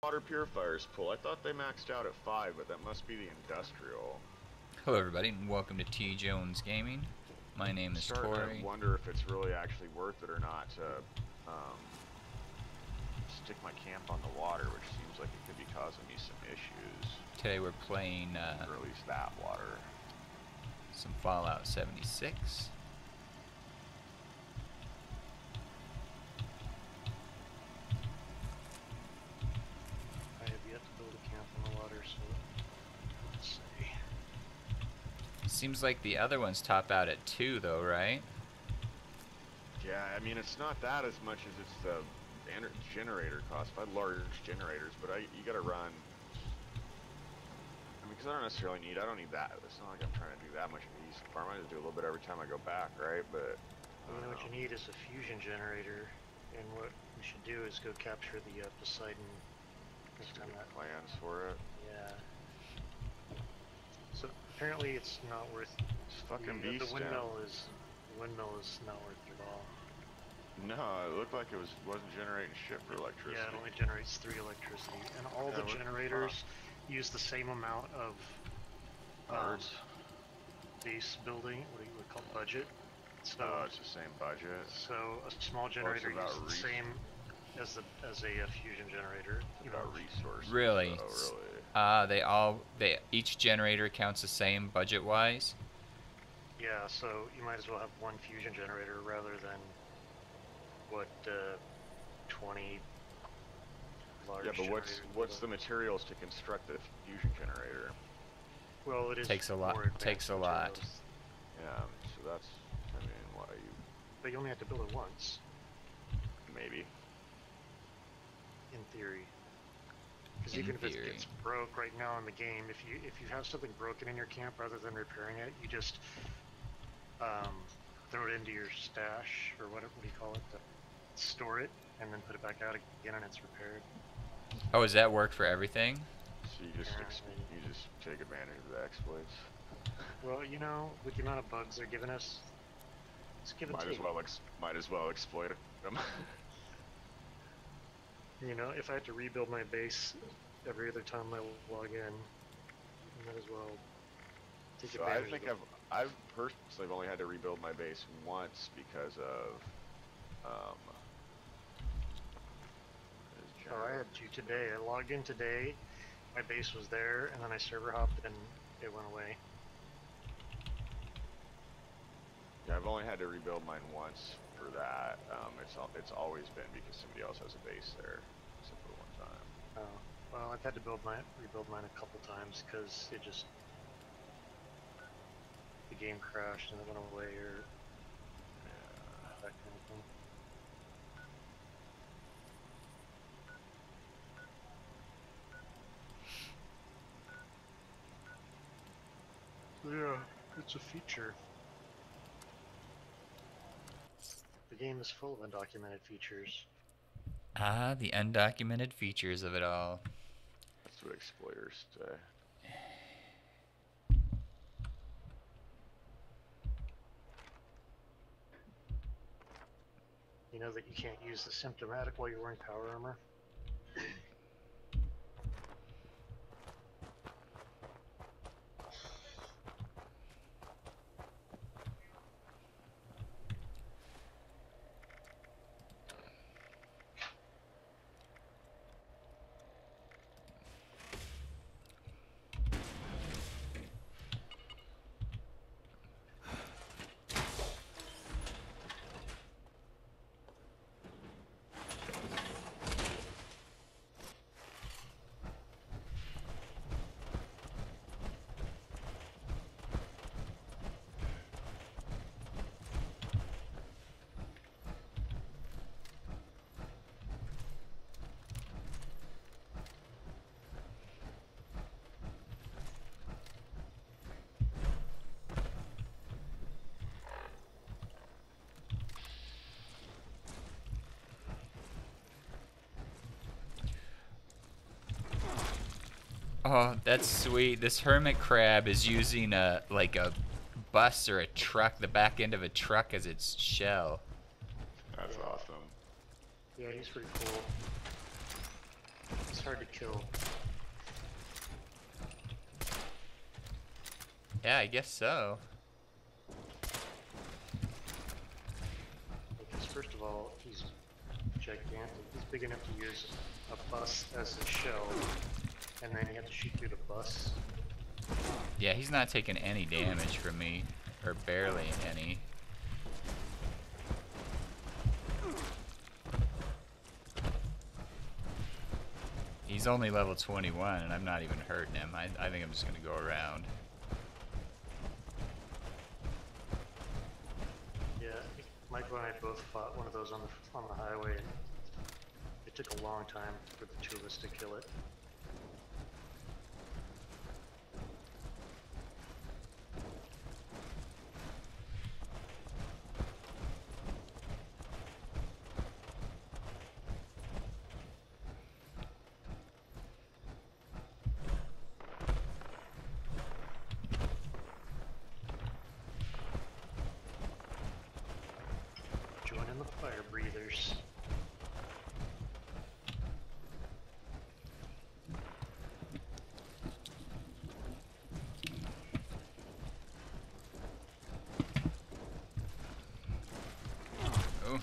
water purifiers pull? I thought they maxed out at 5, but that must be the industrial. Hello everybody and welcome to TJonesGaming. My name is Starting Tori. to wonder if it's really actually worth it or not to stick my camp on the water, which seems like it could be causing me some issues. Today we're playing or at least that water. some Fallout 76. I have yet to build a camp on the water, so let's see. Seems like the other ones top out at 2 though, right? Yeah, I mean it's not that as much as it's the generator cost. I had large generators, but you gotta run. I mean, because I don't need that. It's not like I'm trying to do that much of a decent farm. I just do a little bit every time I go back, right? But You know what you need is a fusion generator, and what we should do is go capture the Poseidon. This time that plans for it. Yeah. So apparently it's not worth. It's fucking beast. The windmill is not worth it at all. No, it looked like it wasn't generating shit for electricity. Yeah, it only generates 3 electricity, and all the generators use the same amount of base building. What do you call it, budget? So it's the same budget. So a small generator uses the same as a fusion generator. About resources. Really? Really. Each generator counts the same budget-wise? Yeah, so you might as well have one fusion generator rather than 20 large generators. Yeah, but what's the materials to construct the fusion generator? Well, it takes a lot. Takes a lot. Yeah, so that's why you. But you only have to build it once. Maybe. In theory. Because even if it gets broke right now in the game, if you have something broken in your camp, rather than repairing it, you just throw it into your stash, or what do you call it? Store it, and then put it back out again, and it's repaired. Oh, does that work for everything? So you just take advantage of the exploits. Well, you know, with the amount of bugs they're giving us, let's give it. Might as well exploit them. You know, if I had to rebuild my base every other time I log in, I might as well take advantage. I think I've personally only had to rebuild my base once because of Oh, I had to today. I logged in today, my base was there, and then I server hopped and it went away. Yeah, I've only had to rebuild mine once for that. It's always been because somebody else has a base there, except for one time. Oh, well, I've had to rebuild mine a couple times because the game crashed and it went away, or that kind of thing. Yeah, it's a feature. The game is full of undocumented features. Ah, the undocumented features of it all. That's what exploiters say. You know that you can't use the symptomatic while you're wearing power armor? Oh, that's sweet. This hermit crab is using a bus or a truck, the back end of a truck as its shell. That's awesome. Yeah, he's pretty cool. His hard to kill. Yeah, I guess so. Because first of all, he's gigantic. He's big enough to use a bus as a shell, and then you have to shoot through the bus. Yeah, he's not taking any damage from me, or barely any. He's only level 21, and I'm not even hurting him. I think I'm just gonna go around. Yeah, Michael and I both fought one of those on the highway, and it took a long time for the two of us to kill it. Joining the fire breathers. Oh.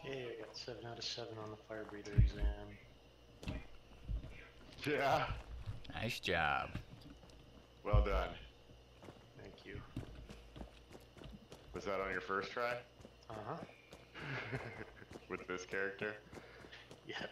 Hey, I got 7 out of 7 on the fire breather exam. Yeah. Nice job. Well done. Thank you. Was that on your first try? Uh-huh. With this character? Yeah.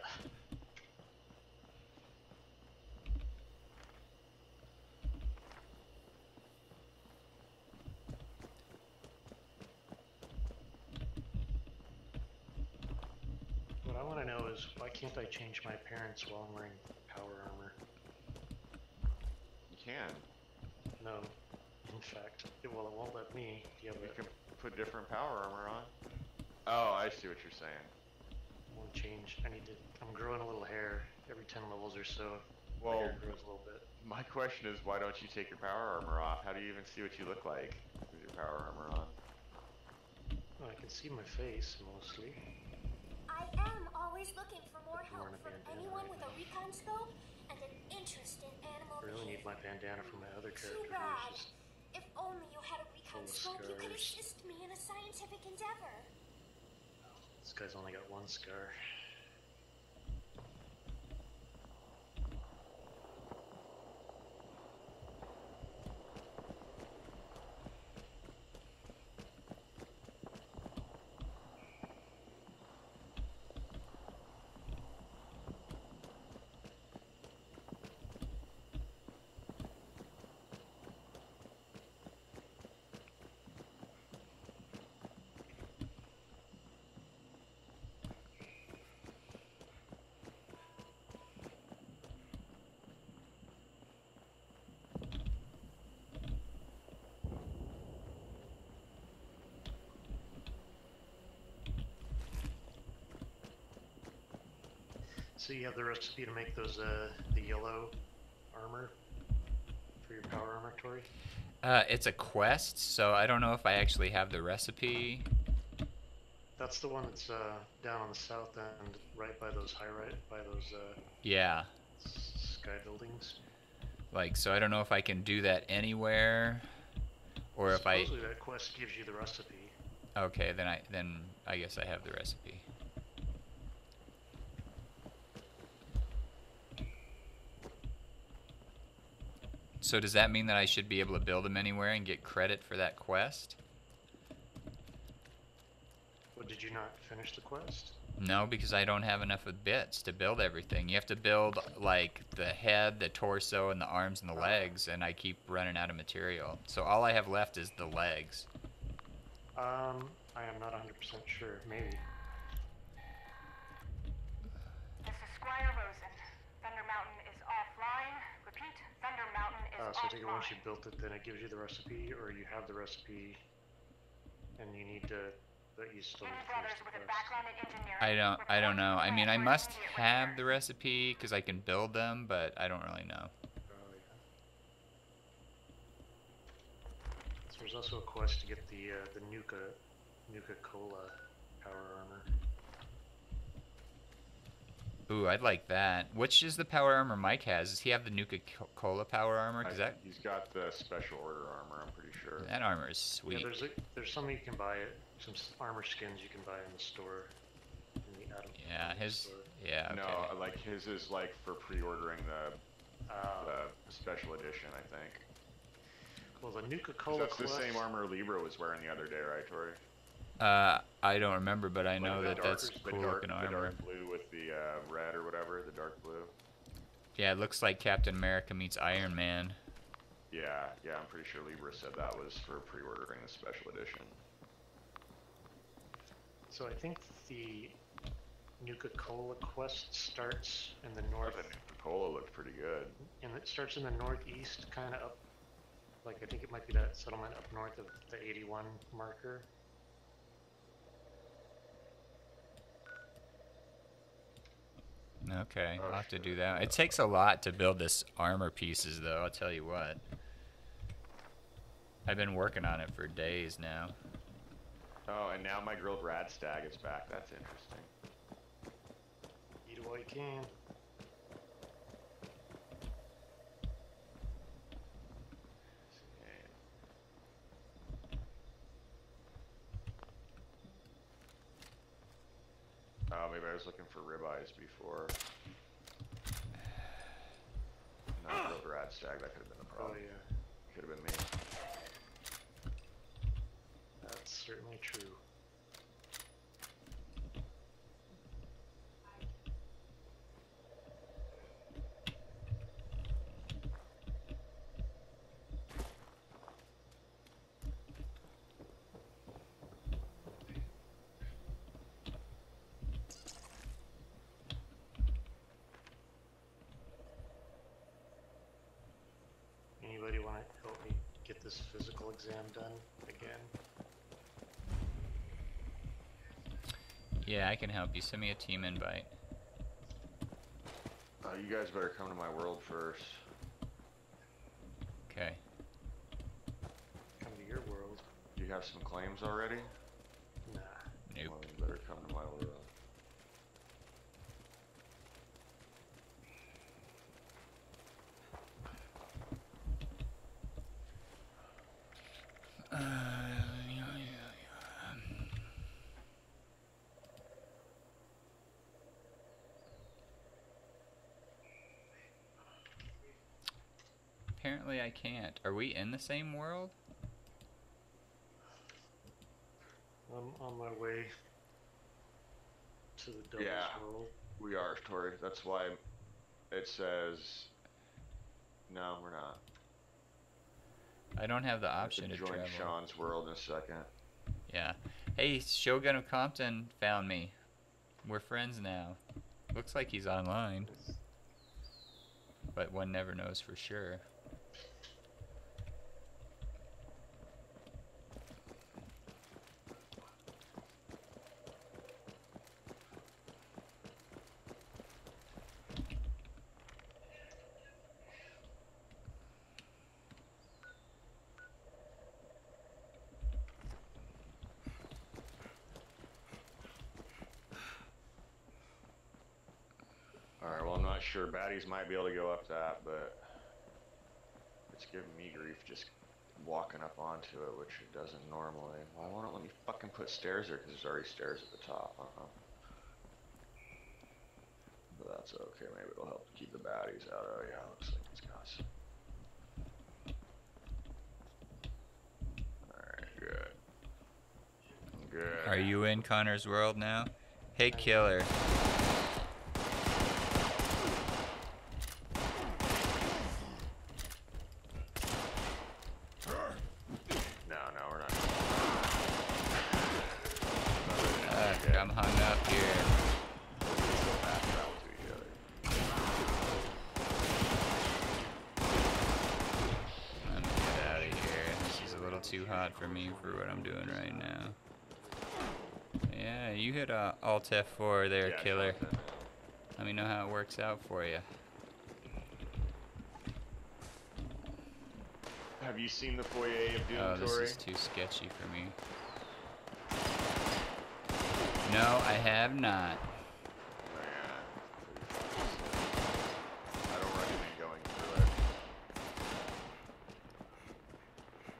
What I want to know is, why can't I change my appearance while I'm wearing power armor? You can. No. In fact, it won't let me. You can put different power armor on. Oh, I see what you're saying. I want to change. I'm growing a little hair every 10 levels or so. Well, my hair grows a little bit. My question is, why don't you take your power armor off? How do you even see what you look like with your power armor on? Well, I can see my face mostly. I am always looking for more help from anyone with a recon scope. and an interest in animal I really need my behavior. bandana for my other character. Too bad. Who's just If only you had a recon full of scope, you could scars. assist me in a scientific endeavor. This guy's only got one scar. So you have the recipe to make those the yellow armor for your power armor, Tori? It's a quest, so I don't know if I actually have the recipe. That's the one that's down on the south end, right by those Yeah. sky buildings. Like, so I don't know if I can do that anywhere, or if I. Supposedly that quest gives you the recipe. Okay, then I guess I have the recipe. So does that mean that I should be able to build them anywhere and get credit for that quest? Well, did you not finish the quest? No, because I don't have enough of bits to build everything. You have to build, like, the head, the torso, and the arms and the legs, and I keep running out of material. So all I have left is the legs. I am not 100% sure. Maybe. This is Squire Rosen. Thunder Mountain is offline. Repeat, Thunder Mountain is So I offline. think once you built it, then it gives you the recipe, or you have the recipe, and you need to, but you still need Any to finish brothers the with a quest. background in engineering. I don't know. I mean, I report to must immediate have return. the recipe because I can build them, but I don't really know. Oh, yeah. So there's also a quest to get the Nuka-Cola power armor. Ooh, I'd like that. Which is the power armor Mike has? Does he have the Nuka-Cola power armor? Cause that He's got the special order armor, I'm pretty sure. that armor is sweet. Yeah, there's some you can buy it. Some armor skins you can buy in the store. In the Adam. Yeah, his. Store. Yeah. Okay. No, like his is like for pre-ordering the special edition, I think. Well, the Nuka-Cola That's the same armor Libra was wearing the other day, right, Tori? I don't remember, but I know Like that that's cool looking the armor. dark blue with the red or whatever, the dark blue. Yeah, it looks like Captain America meets Iron Man. Yeah, I'm pretty sure Libra said that was for pre-ordering the special edition. So I think the Nuka-Cola quest starts in the north. The Nuka-Cola looked pretty good. And it starts in the northeast, kind of up. Like, I think it might be that settlement up north of the 81 marker. Okay, I'll have to do that. It takes a lot to build this armor pieces, though, I'll tell you what. I've been working on it for days now. Oh, and now my grilled rad stag is back. That's interesting. Eat it while you can. Oh, maybe I was looking for ribeyes before. Not grilled rad stag, that could have been the Oh problem. yeah, Could have been me. that's certainly true. Anybody want to help me get this physical exam done again? Yeah, I can help you. Send me a team invite. You guys better come to my world first. Okay. Come to your world. You have some claims already? Nah. Nope. Well, you better come to my world. apparently I can't. Are we in the same world? I'm on my way to the Devil's Yeah. World. We are, Tori. That's why it says... No, we're not. I don't have the I have option to join travel. Sean's world in a second. Yeah. Hey, Shogun of Compton found me. We're friends now. Looks like he's online. But one never knows for sure. Alright, well I'm not sure. Baddies might be able to go up that, but it's giving me grief just walking up onto it, which it doesn't normally. Why won't it let me fucking put stairs there? Because there's already stairs at the top. But that's okay. Maybe it'll help keep the baddies out. Oh yeah, looks like it's got some. Alright, good. Good. Are you in Connor's world now? Hey, killer. No, we're not. I'm hung up here. I'm gonna get out of here. This is a little too hot for me for what I'm doing right now. Yeah, you hit Alt F4 there, Yeah, killer. Jonathan. Let me know how it works out for you. Have you seen the foyer of Doom, Oh, this Tori? is too sketchy for me. No, I have not. I don't recommend going through it.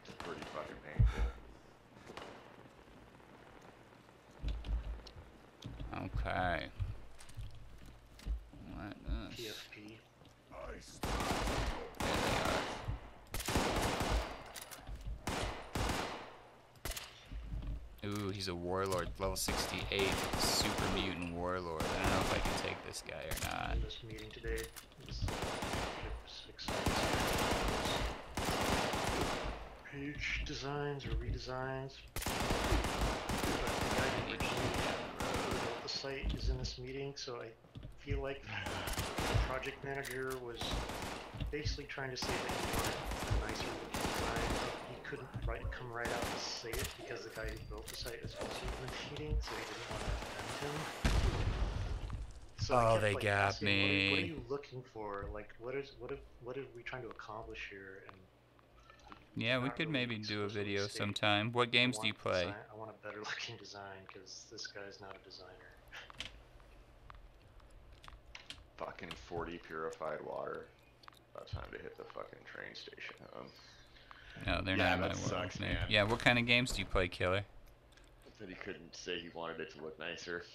It's pretty fucking painful. Okay. What is... PFP. There they are. Ooh, he's a warlord, level 68, super mutant warlord. I don't know if I can take this guy or not. In this meeting today, this exciting page designs or redesigns. But the guy who originally built the site is in this meeting, so I feel like the project manager was basically trying to say that he wanted a nicer looking design. He couldn't come right out and say it because the guy who built the site is also in the meeting, so he didn't want to offend him. So I Oh, kept, they like, got asking, me. What are you looking for? Like, what are we trying to accomplish here? And Yeah, we not could really maybe do a explicitly video state, sometime. What games do you play? I want a better looking design because this guy's not a designer. Fucking 40 purified water. About time to hit the fucking train station. No, they're Yeah, not in my that world, sucks, man. man. Yeah, what kind of games do you play, killer? That he couldn't say he wanted it to look nicer.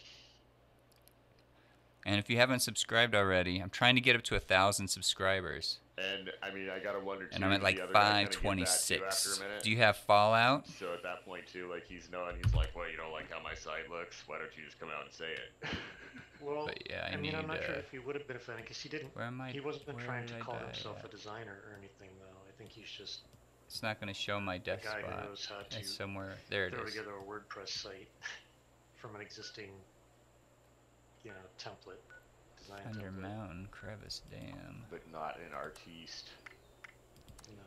And if you haven't subscribed already, I'm trying to get up to 1,000 subscribers. And I mean, I gotta wonder too. And I'm at did like the other guy kinda get that too 526. after a minute? Do you have Fallout? So at that point too, like he's knowing, he's like, well, you don't like how my site looks. Why don't you just come out and say it? Well, But yeah, I mean, I'm not need, sure if he would have been offended because he didn't. Where am I? He wasn't Where trying did to I call die himself at? a designer or anything, though. I think he's just It's not going to show my a death guy spot. who knows how to It's somewhere. There it throw is. together a WordPress site from an existing, template design Under template. Mountain Crevice Dam. But not an artiste. No.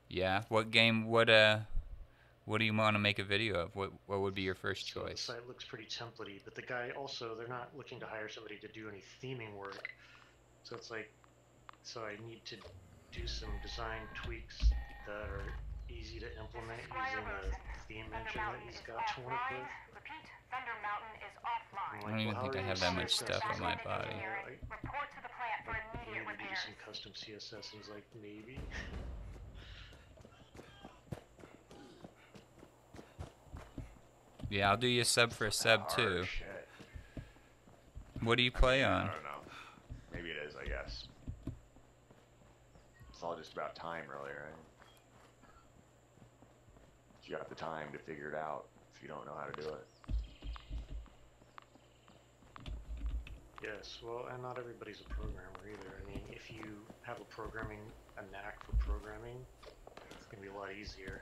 Yeah. What game? What do you want to make a video of? What would be your first So the choice? site looks pretty templatey, but the guy also, they're not looking to hire somebody to do any theming work. So it's like, so I need to do some design tweaks that are easy to implement using the theme engine that he's got to work with. Repeat, Thunder Mountain is offline. I'm I don't even well, think how I are have you that much CSS? stuff on my body. Report to the plant for You immediate need to do repairs. some custom CSS, and he's like, maybe. Yeah, I'll do you a sub for a sub too. Shit. What do you play I on? don't know. Maybe it is, I guess. So I'll time, really, right? You got the time to figure it out if you don't know how to do it. Yes, well, and not everybody's a programmer either. I mean, if you have a knack for programming, it's gonna be a lot easier.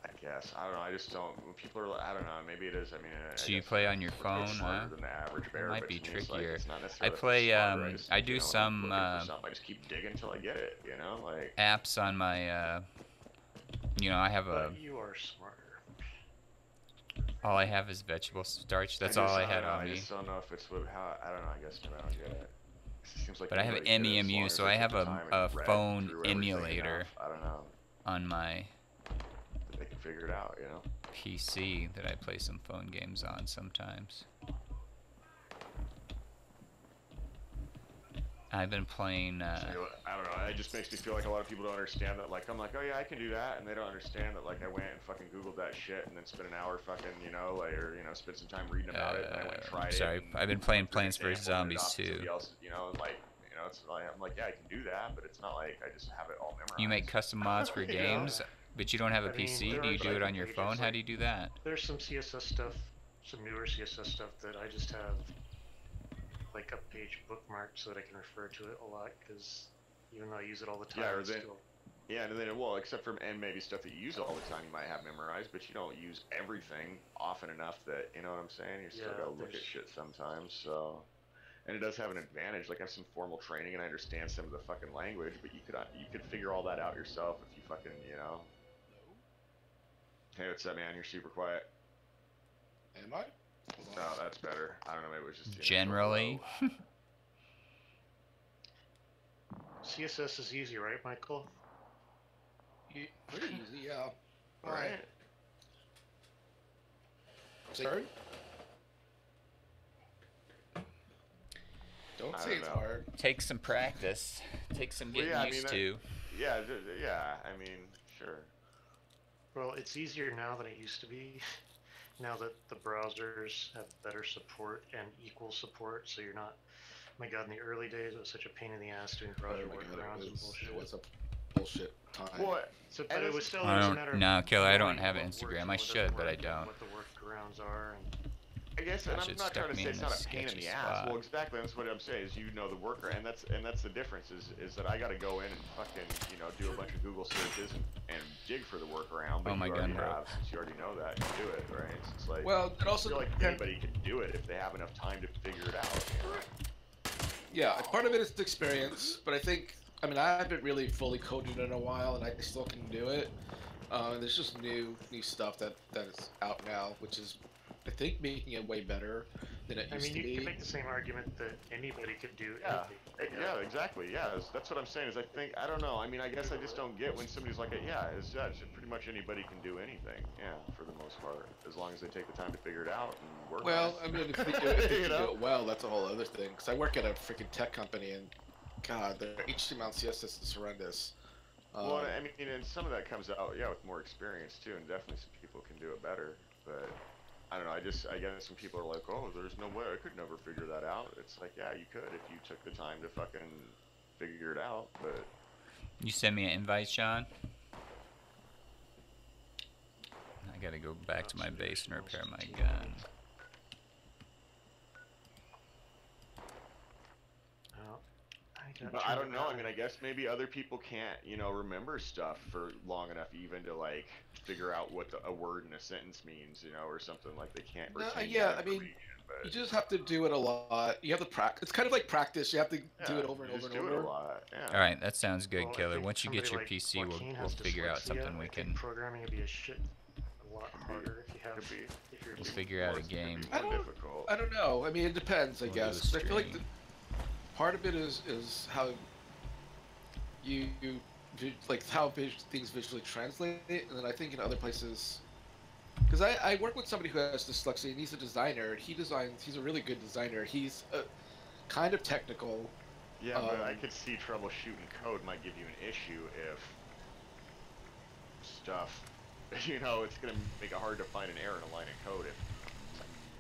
I guess. I don't know. I just don't. When people are, I don't know. Maybe it is. I mean, So you play on your phone, smarter huh? than the average bear, It might but be to me, it's trickier. Like, it's not I necessarily play. smarter. I do you know, some looking for something, I just keep digging until I get it. You know, like. apps on my. You know, I have a. But you are smarter. All I have is vegetable starch. That's I all I don't had know, on I me. just don't know if it's what. How I don't know. I guess maybe I don't get it. It seems like But I have anybody could, as long MEMU, as so they I took have the time and a read phone through everything emulator enough, I don't know. on my That they can figure it out. You know. PC that I play some phone games on sometimes. I've been playing. I don't know. It just makes me feel like a lot of people don't understand that. Like I'm like, oh yeah, I can do that, and they don't understand that. Like I went and fucking Googled that shit, and then spent an hour fucking, you know, like, or you know, spent some time reading about it, and I went and tried sorry, it. I've been playing Plants vs Zombies too. Somebody else, you know, like, you know, it's like I'm like, yeah, I can do that, but it's not like I just have it all memorized. You make custom mods for games, but you don't have a I mean, PC. there Do are you do it on your pages, phone? How like- do you do that? There's some CSS stuff, some newer CSS stuff that I just have like a page bookmarked so that I can refer to it a lot, because even though I use it all the time, Yeah, or it's then- still... Yeah, and then, well, except for, and maybe stuff that you use all the time you might have memorized, but you don't use everything often enough that, you know what I'm saying? You still Yeah, gotta look at there's- shit sometimes, so. And it does have an advantage, like I have some formal training and I understand some of the fucking language, but you could figure all that out yourself if you fucking, you know. Hey, what's up, man? You're super quiet. Am I? No, that's better. I don't know, maybe it was just the initial Generally. hello. CSS is easy, right, Michael? Pretty easy, yeah. Alright. Sorry? Don't I say don't it's know. hard. Take some practice. Take some Well, getting yeah, I used mean, to. Yeah, yeah, I mean, sure. Well, it's easier now than it used to be. Now that the browsers have better support and equal support, so you're not... My god, in the early days, it was such a pain in the ass doing browser Oh my god, workarounds and bullshit. it was a bullshit time. Well, So, and but it was still I it was a don't- matter of no, Killer, I don't knowing have what an works Instagram. and I what should, doesn't but I work and don't. What the workarounds are, and I guess, That and I'm should not trying stuck to me say in it's not this a pain in sketchy the ass. spot. Well, exactly. That's what I'm saying. Is you know the worker, and that's the difference. Is that I got to go in and fucking do a bunch of Google searches and dig for the workaround. But Oh, my you gun already broke. have, since you already know that, you do it, right? So it's like Well, it also I feel like depends- anybody can do it if they have enough time to figure it out. You know? Yeah, part of it is experience, but I think, I mean, I haven't really fully coded in a while, and I still can do it. And there's just new stuff that is out now, which is, I think, making it way better than it I used mean, to you be. can make the same argument that anybody could do Yeah. anything. Yeah, exactly. Yeah, that's what I'm saying. Is I think I don't know. I mean, I guess I just don't get when somebody's like, it's pretty much anybody can do anything. Yeah, for the most part, as long as they take the time to figure it out and work. Well, on I it. mean, if they do it, You know? do it well, that's a whole other thing. Because I work at a freaking tech company, and God, their HTML and CSS is horrendous. Well, I mean, and some of that comes out, with more experience too, and definitely some people can do it better. But I don't know. I guess some people are like, oh, there's no way I could never figure that out. It's like, yeah, you could if you took the time to fucking figure it out. But You send me an invite, Sean? I gotta go back to my base and repair my gun. Well, But I don't know. I mean, I guess maybe other people can't, remember stuff for long enough even to like figure out what a word in a sentence means, or something like they can't. No, retain yeah, that I mean, information, but, You just have to do it a lot. You have to practice. It's kind of like practice. You have to do it over and you over just and do it over. a lot. Yeah. All right, that sounds good, Well, I Killer. think Once you get somebody your like PC, Joaquin we'll has figure out dyslexia. something we I think can. Programming would be a lot harder if you have. Could be. If you're We'll doing figure out a Could be game. more I don't- difficult. I don't know. I mean, it depends, I We'll do a guess. 'Cause I feel like stream. part of it is how you like how things visually translate, and then I think in other places, because I work with somebody who has dyslexia, and he's a designer. And he's a really good designer. He's kind of technical. Yeah, but I could see troubleshooting code might give you an issue if stuff, it's gonna make it hard to find an error in a line of code if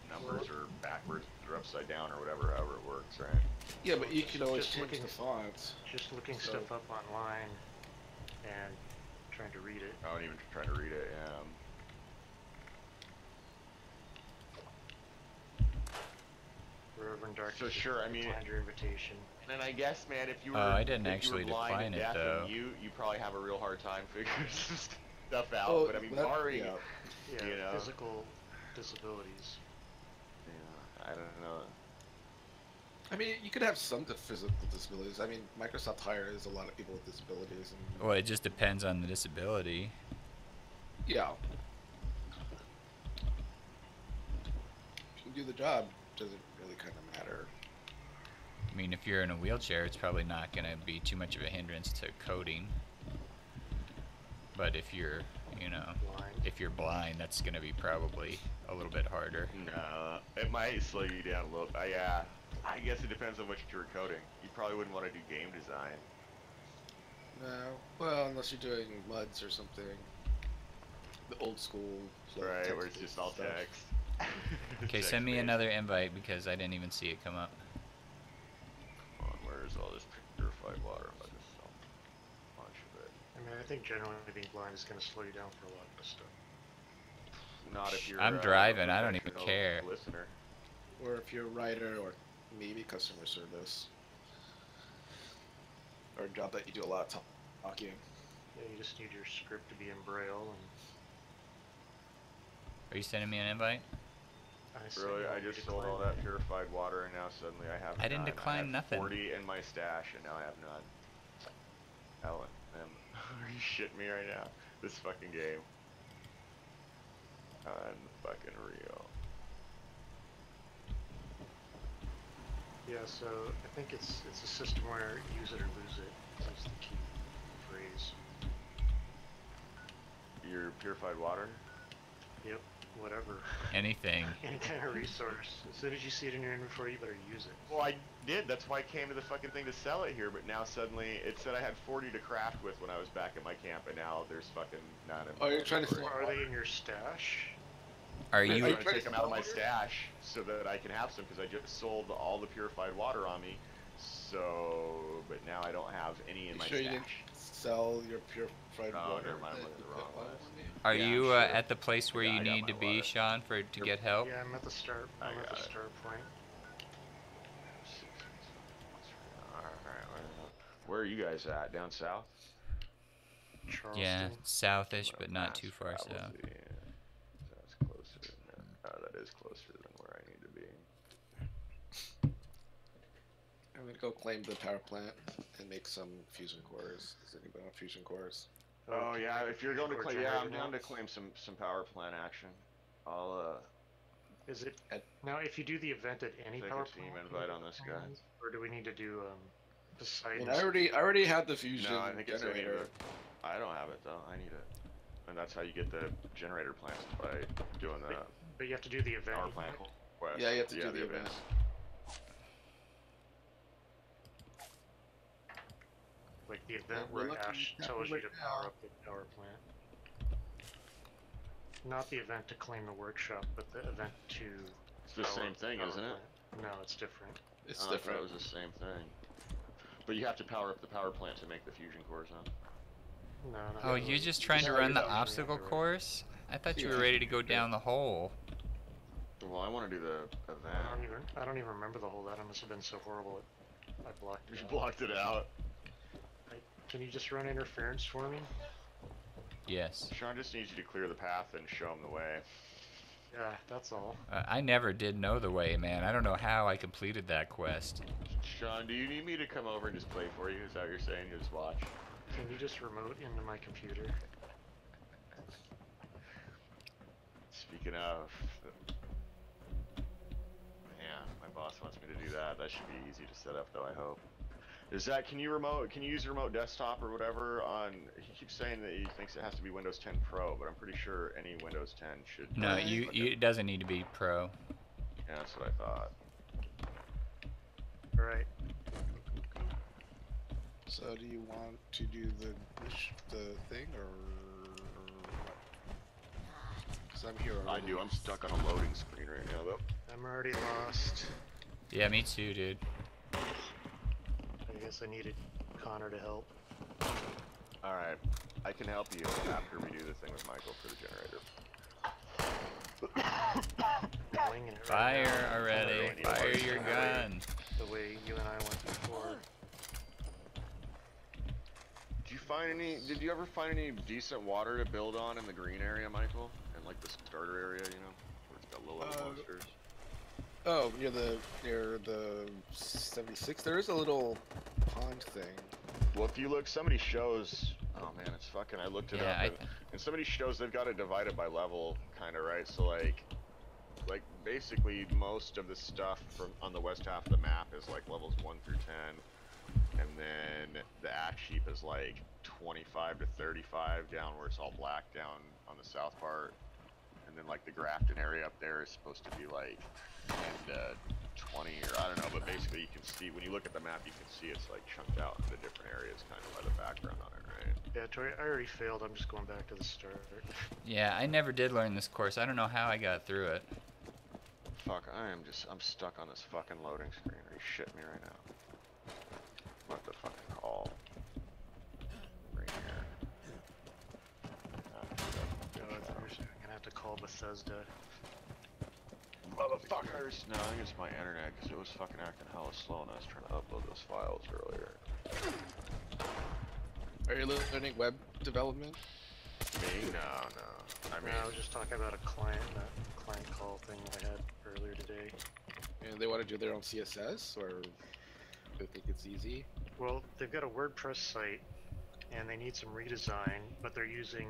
numbers are backwards or upside down or whatever, however it works, right? Yeah, but you can always Just change looking- the fonts. Just looking So- stuff up online to read it. I won't even try to read it, yeah. Reverend Dark. So sure, I mean, declined your invitation. and I guess, man, if you were, I didn't if actually you were blind and decline it, deaf though. and you probably have a real hard time figuring some stuff out. Oh, but I mean, that- barring, yeah. Yeah, you know, physical disabilities. yeah, I don't know. I mean, you could have some physical disabilities. I mean, Microsoft hires a lot of people with disabilities, and Well, it just depends on the disability. yeah, if you can do the job, doesn't really kind of matter. I mean, if you're in a wheelchair, it's probably not going to be too much of a hindrance to coding. But if you're, you know, Blind. if you're blind, that's going to be probably a little bit harder. No, it might slow you down a little. Yeah, I guess it depends on what you're coding. You probably wouldn't want to do game design. No, well, unless you're doing MUDs or something, the old school. Right, where it's text-based just all stuff. text. Okay, send me Text-based. another invite because I didn't even see it come up. Come on, where's all this purified water? I just saw a bunch of it. I mean, I think generally being blind is going to slow you down for a lot of stuff. Not if you're. I'm driving, I don't even professional care. Listener. Or if you're a writer, or maybe customer service, or a job that you do a lot of talking. Yeah, you just need your script to be in Braille, and Are you sending me an invite? Really, I just sold all that purified water, and now suddenly I have. I didn't none. decline I have nothing. 40 in my stash, and now I have none. Ellen, are you shitting me right now? This fucking game. Unfucking real. Yeah, so I think it's a system where use it or lose it is the key phrase. Your purified water? Yep, whatever. Anything. Any kind of resource. As soon as you see it in your inventory, you better use it. Well, I did. That's why I came to the fucking thing to sell it here. But now suddenly it said I had 40 to craft with when I was back at my camp, and now there's fucking none. In Oh, my you're trying to inventory. Or are they in your stash? Are I'm you? trying to take them out of my stash so that I can have some because I just sold all the purified water on me. So, but now I don't have any in my sure you stash. didn't sell your purified Oh, water? never mind, I'm that looking at you the wrong put list. on me? Are Yeah, you I'm sure. at the place where Yeah, you I got need my to be, water. Sean, to get help? Yeah, I'm at the start. I I'm at got the it. start point. Alright, where are you guys at? Down south? Charleston. Yeah, southish, but not Mass too far travel south. to, yeah. That's closer than that. Oh, that is closer than where I need to be. I'm gonna go claim the power plant and make some fusion cores. Does anybody want fusion cores? Oh yeah, if you're going to Or claim, yeah, I'm generator down to now? claim some power plant action. I'll Is it now? If you do the event at any take power a team plant, invite on this guy. or do we need to do I Poseidon? mean, I already had the fusion No, I think it's any of generator. the. I don't have it though. I need it, and that's how you get the generator plants by doing the But you have to do the event. power plant quest. Yeah, you have to do the events. event. Like the event we're where looking Ash at tells it you right to now. power up the power plant. Not the event to claim the workshop, but the event to. It's the power same up the thing, power isn't it? plant. No, it's different. It's I thought different. It was the same thing. But you have to power up the power plant to make the fusion cores, huh? No, not Oh, really. you're just trying to how run you the actually obstacle have to run. course? I thought you Yeah. were ready to go down the hole. Well, I want to do the event. I don't even remember the whole that. I must have been so horrible. I blocked You it. out. blocked it out. Can you just run interference for me? Yes. Sean just needs you to clear the path and show him the way. Yeah, that's all. I never did know the way, man. I don't know how I completed that quest. Sean, do you need me to come over and just play for you? Is that what you're saying? You just watch? Can you just remote into my computer? Speaking of, yeah, my boss wants me to do that. That should be easy to set up, though. I hope. Is that? Can you use remote desktop or whatever on? He keeps saying that he thinks it has to be Windows 10 Pro, but I'm pretty sure any Windows 10 should. No, run you fucking- it doesn't need to be pro. Yeah, that's what I thought. Alright. So do you want to do the thing or what? 'Cause I'm here I already. do. I'm stuck on a loading screen right now, though. I'm already lost. Yeah, me too, dude. I guess I needed Connor to help. All right. I can help you after we do the thing with Michael for the generator. I'm winging it right Fire now. already. really need Fire to your work gun. The way you and I went before. Did you ever find any decent water to build on in the green area, Michael? And like the starter area, you know? Where it's got low level monsters? Oh, near the 76, there is a little pond thing. Well, if you look, somebody shows. Oh man, it's fucking. I looked it Yeah, up, and somebody shows they've got it divided by level, kind of, right? So like basically most of the stuff from on the west half of the map is like levels 1 through 10, and then the axe heap is like 25 to 35 down where it's all black down on the south part, and then like the Grafton area up there is supposed to be like 10 to 20 or I don't know, but basically you can see when you look at the map, you can see it's like chunked out into different areas, kind of by the background on it, right? Yeah, Tori, I already failed. I'm just going back to the start. Yeah, I never did learn this course. I don't know how I got through it. Fuck, I'm stuck on this fucking loading screen. Are you shitting me right now? What the fucking call? Right here. I'm gonna have to call Bethesda. Motherfuckers! No, I think it's my internet because it was fucking acting hella slow and I was trying to upload those files earlier. Are you learning web development? Me? No. I mean, I was just talking about a client call thing that I had earlier today. And they want to do their own CSS, or they think it's easy? Well, they've got a WordPress site, and they need some redesign, but they're using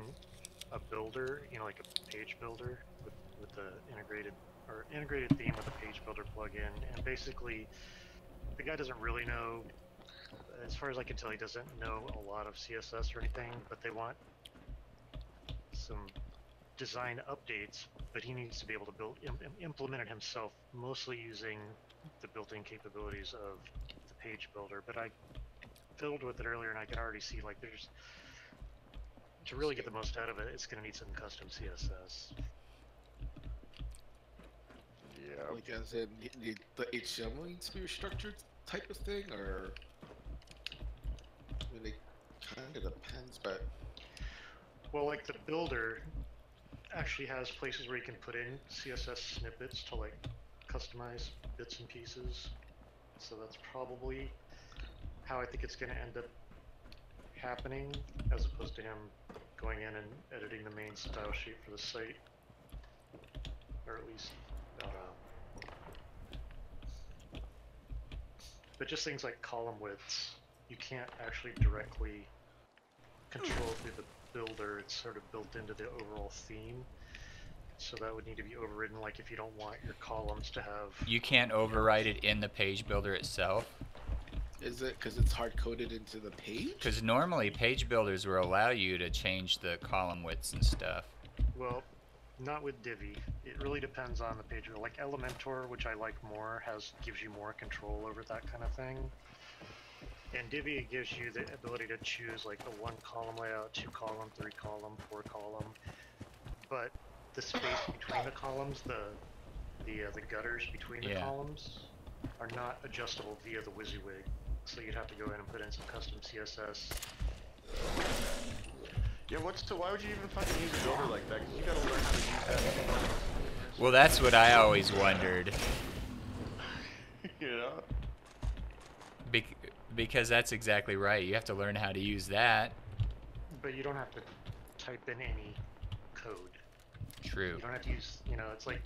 a builder, you know, like a page builder with the integrated theme with a page builder plugin. And basically, the guy doesn't really know. As far as I can tell, he doesn't know a lot of CSS or anything, but they want some design updates, but he needs to be able to implement it himself, mostly using the built-in capabilities of the page builder. But I fiddled with it earlier and I could already see like there's, to really get the most out of it, it's going to need some custom CSS. yeah. Like as in the HTML needs to be restructured type of thing, or I mean, it kind of depends, but Well, like the builder actually has places where you can put in CSS snippets to like customize bits and pieces. So that's probably how I think it's going to end up happening, as opposed to him going in and editing the main style sheet for the site, or at least but just things like column widths, you can't actually directly control through the builder. It's sort of built into the overall theme, so that would need to be overridden. Like if you don't want your columns to have, You can't override it in the page builder itself. is it because it's hard coded into the page? Because normally page builders will allow you to change the column widths and stuff. well, not with Divi. It really depends on the page. Like Elementor, which I like more, gives you more control over that kind of thing. And Divi gives you the ability to choose like the 1 column layout, 2 column, 3 column, 4 column. But the space between the columns, the gutters between the columns, are not adjustable via the WYSIWYG. So you'd have to go in and put in some custom CSS. Yeah, why would you even fucking use a builder like that? Because you gotta learn how to use that. Well, that's what I always wondered. You know? Because that's exactly right. You have to learn how to use that. But you don't have to type in any code. True. You don't have to use, it's like,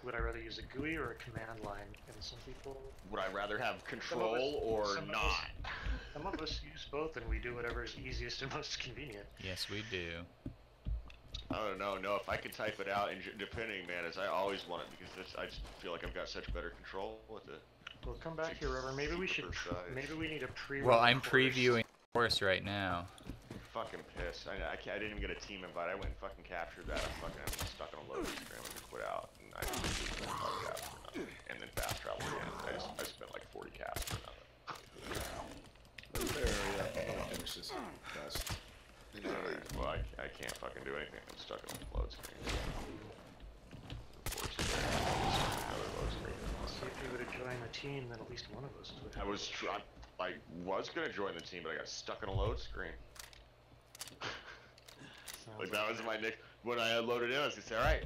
would I rather use a GUI or a command line? And some people... Would I rather have control or not? Some of us use both, and we do whatever is easiest and most convenient. Yes, we do. I don't know. No, if I could type it out, and depending, man, as I always want it, because I just feel like I've got such better control with it. Well, come back here, Robert. Maybe we should. Maybe we need a pre. Well, I'm previewing the course right now. Fucking pissed. I didn't even get a team invite. I went and fucking captured that. I'm stuck on a loading screen. I'm gonna quit out, and I just did caps for nothing. And then fast travel again. I spent like 40 caps for nothing. Finish this fast. Well, I can't fucking do anything. I'm stuck on a load screen. Another load screen. See if you would have joined the team, then at least one of us would. I was gonna join the team, but I got stuck on a load screen. Like that was my next. When I loaded in, I was gonna say, all right,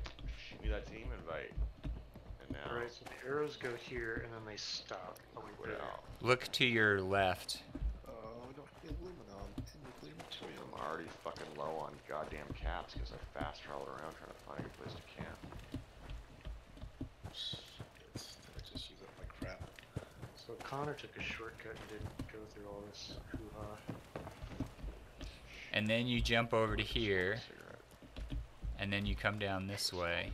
shoot me that team invite. And now. Alright, so the arrows go here and then they stop. Right there. Look to your left. Oh, I don't have aluminum and nuclear material. I'm already fucking low on goddamn caps because I fast traveled around trying to find a good place to camp. Shit, did I just use up my crap? So Connor took a shortcut and didn't go through all this hoo-ha. And then you jump over to here, Cigarette. and then you come down this way.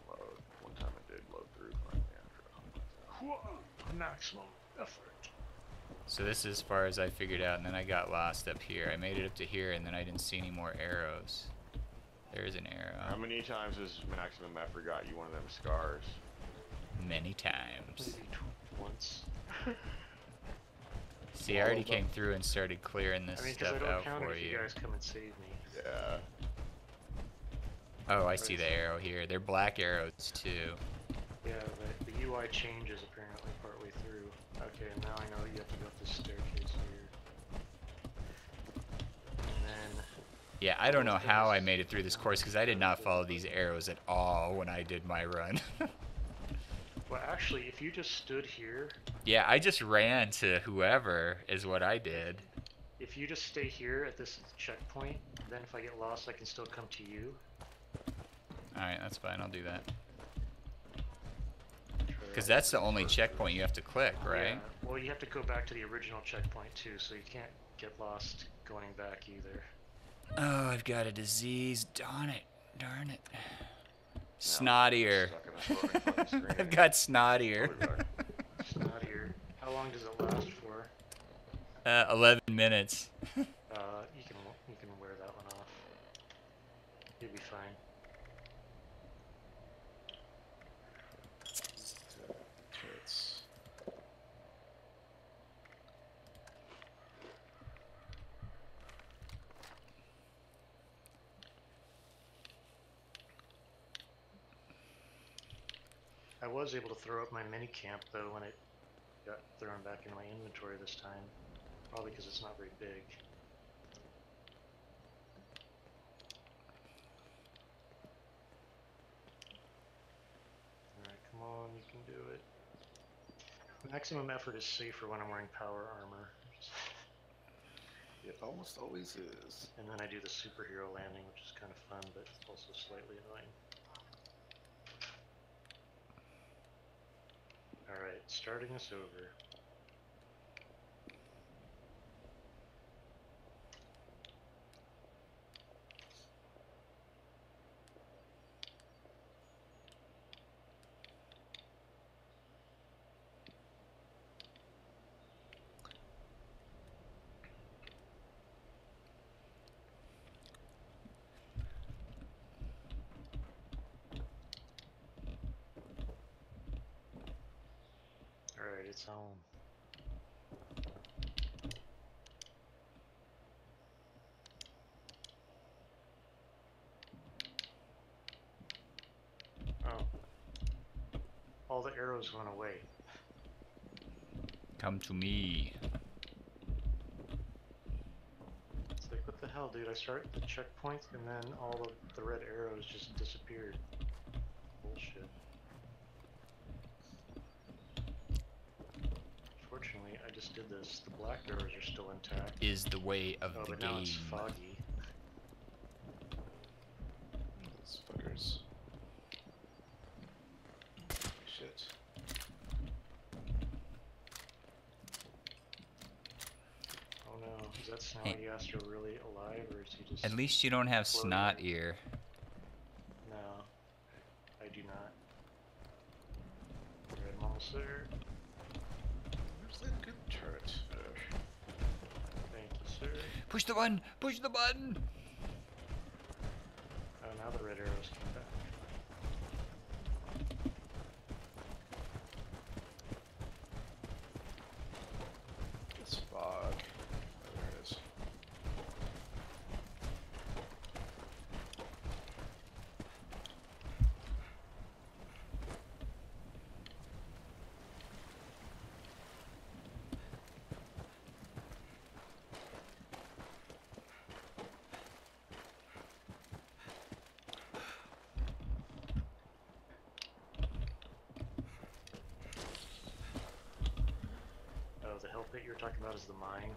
Load. One time I did load through finally after Whoa! Maximum effort. So this is as far as I figured out, and then I got lost up here. I made it up to here, and then I didn't see any more arrows. There's an How arrow. many times has maximum effort got you one of them scars? Many times. Maybe once. See, I already came through and started clearing this I mean, because I stuff don't out count it for if you you. guys come and save me. Yeah. Oh, I see the arrow here. They're black arrows too. Yeah, the UI changes apparently partway through. Okay, now I know you have to go up this staircase here. And then... Yeah, I don't know how I made it through this course because I did not follow these arrows at all when I did my run. Well, actually, if you just stood here... Yeah, I just ran to whoever is what I did. If you just stay here at this checkpoint, then if I get lost, I can still come to you. Alright, that's fine. I'll do that. Because that's the only checkpoint you have to click, right? Yeah. Well, you have to go back to the original checkpoint too, so you can't get lost going back either. Oh, I've got a disease. Darn it. Darn it. Snottier. I've got snottier. It's not here. How long does it last for? 11 minutes. You can wear that one off. You'll be fine. Turrets. I was able to throw up my mini camp though when it got thrown back into my inventory this time. Probably because it's not very big. Alright, come on, you can do it. Maximum effort is safer when I'm wearing power armor. It almost always is. And then I do the superhero landing, which is kind of fun, but also slightly annoying. Alright, starting this over. Alright, it's home. Oh. All the arrows went away. Come to me. It's like, what the hell, dude? I started the checkpoint and then all of the red arrows just disappeared. Bullshit. Fortunately, I just did this. The black arrows are still intact. Is the way of Oh, the but game. now it's foggy. Those fuckers. Shit. Oh no, is that Hey. Snowy Astro really alive, or is he just... At least you don't have floating? snot ear. No, I do not. Alright, I'm almost there. Where's that good turret? Thank you, sir. Push the button! Push the button! Oh, now the red arrows came back. It's fog. Oh, there it is. help that you were talking about is the mine.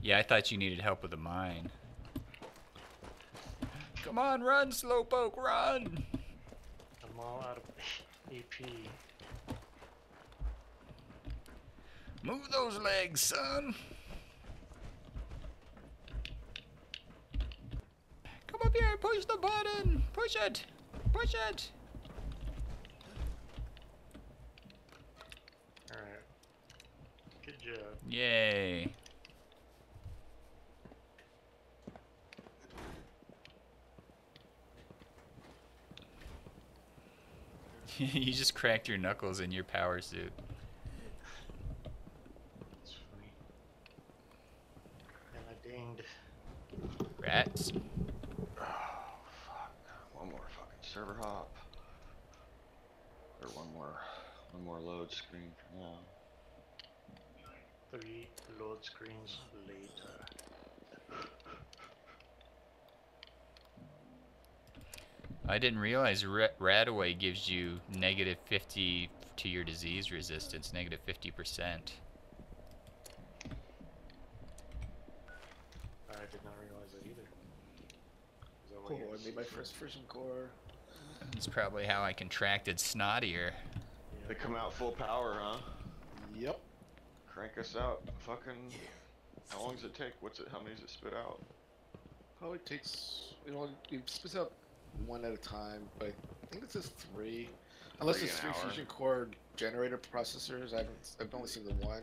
Yeah, I thought you needed help with the mine. Come on, run, Slowpoke, run! I'm all out of AP. Move those legs, son! Come up here, push the button! Push it! Push it! Alright. Good job. Yay. You just cracked your knuckles in your power suit. That's funny. And I dinged. Rats. Oh, fuck. One more fucking server hop. Or one more load screen for now. 3 load screens later. I didn't realize Radaway gives you negative 50 to your disease resistance, negative 50%. I did not realize that either. Is that what Cool, you I made my first fission core. That's probably how I contracted Snottier. They come out full power, huh? Yep. Crank us out. Fucking. How long does it take? How many does it spit out? Probably takes, it spits out one at a time, but I think it says 3. Unless 3 it's an 3 hour. fusion core generator processors. I've only seen the one.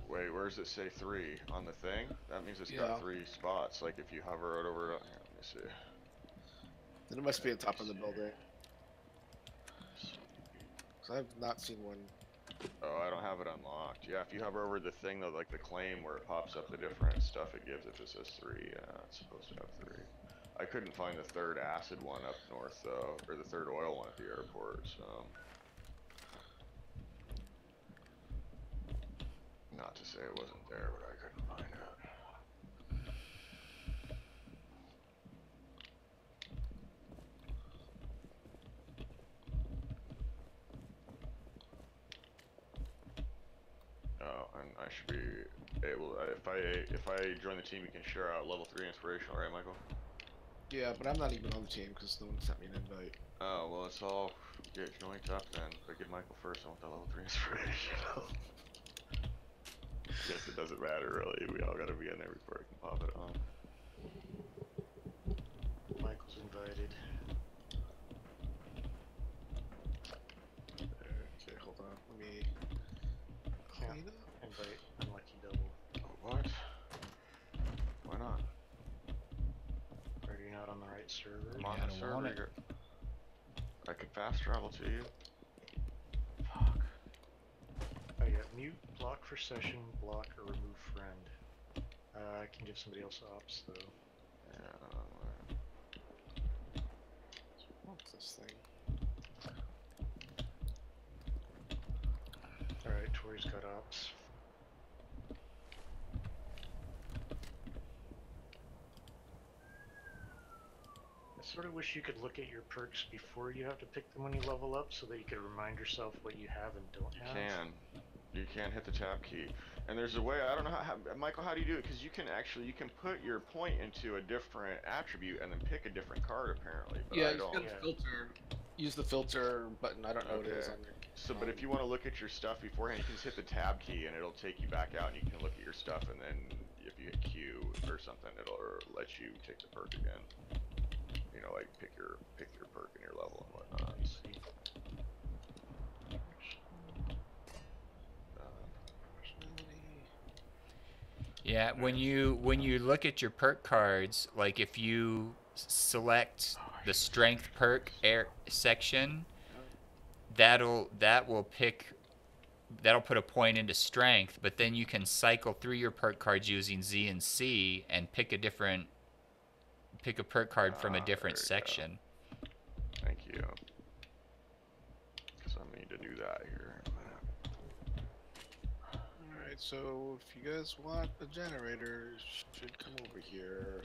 Wait, where does it say 3 on the thing? That means it's Yeah. got 3 spots. Like if you hover it over. Here, let me see. Then it must be on top of the building. Cause I've not seen one. Oh, I don't have it unlocked. Yeah, if you hover over the thing though, like the claim where it pops up the different stuff it gives, if it says 3, yeah, it's supposed to have 3. I couldn't find the third acid one up north though, or the third oil one at the airport, so. Not to say it wasn't there, but I couldn't find it. Oh, and I should be able. If I join the team, you can share out level 3 inspirational, right, Michael? Yeah, but I'm not even on the team because no one sent me an invite. Oh well, let's all get joined up then. But get Michael first. I want that level 3 inspirational. Guess it doesn't matter really. We all gotta be in there before I can pop it on. Michael's invited. Okay, hold on. Let me clean up. Invite unlucky double. What? Why not? Are you not on the right server? I'm on Yeah, I the don't server. want it. I can fast travel to you. Oh yeah, mute, block for session, block or remove friend. I can give somebody else ops though. Yeah. What's this thing? Alright, Tori's got ops. I sort of wish you could look at your perks before you have to pick them when you level up so that you could remind yourself what you have and don't have. You can hit the tab key. And there's a way, I don't know how Michael, how do you do it? Because you can put your point into a different attribute and then pick a different card apparently. But Yeah, I you don't. got the filter. Use the filter button. I don't know what it is on there. So, but if you want to look at your stuff beforehand, you can just hit the tab key and it'll take you back out and you can look at your stuff, and then if you hit Q or something, it'll let you take the perk again. You know, like pick your perk and your level and whatnot. Let me see. Yeah, when you look at your perk cards, like if you select the strength perk section, that'll put a point into strength, but then you can cycle through your perk cards using Z and C and pick a perk card from a different there you section. go. Thank you. Because I need to do that here in a minute. Alright, so if you guys want a generator, should come over here.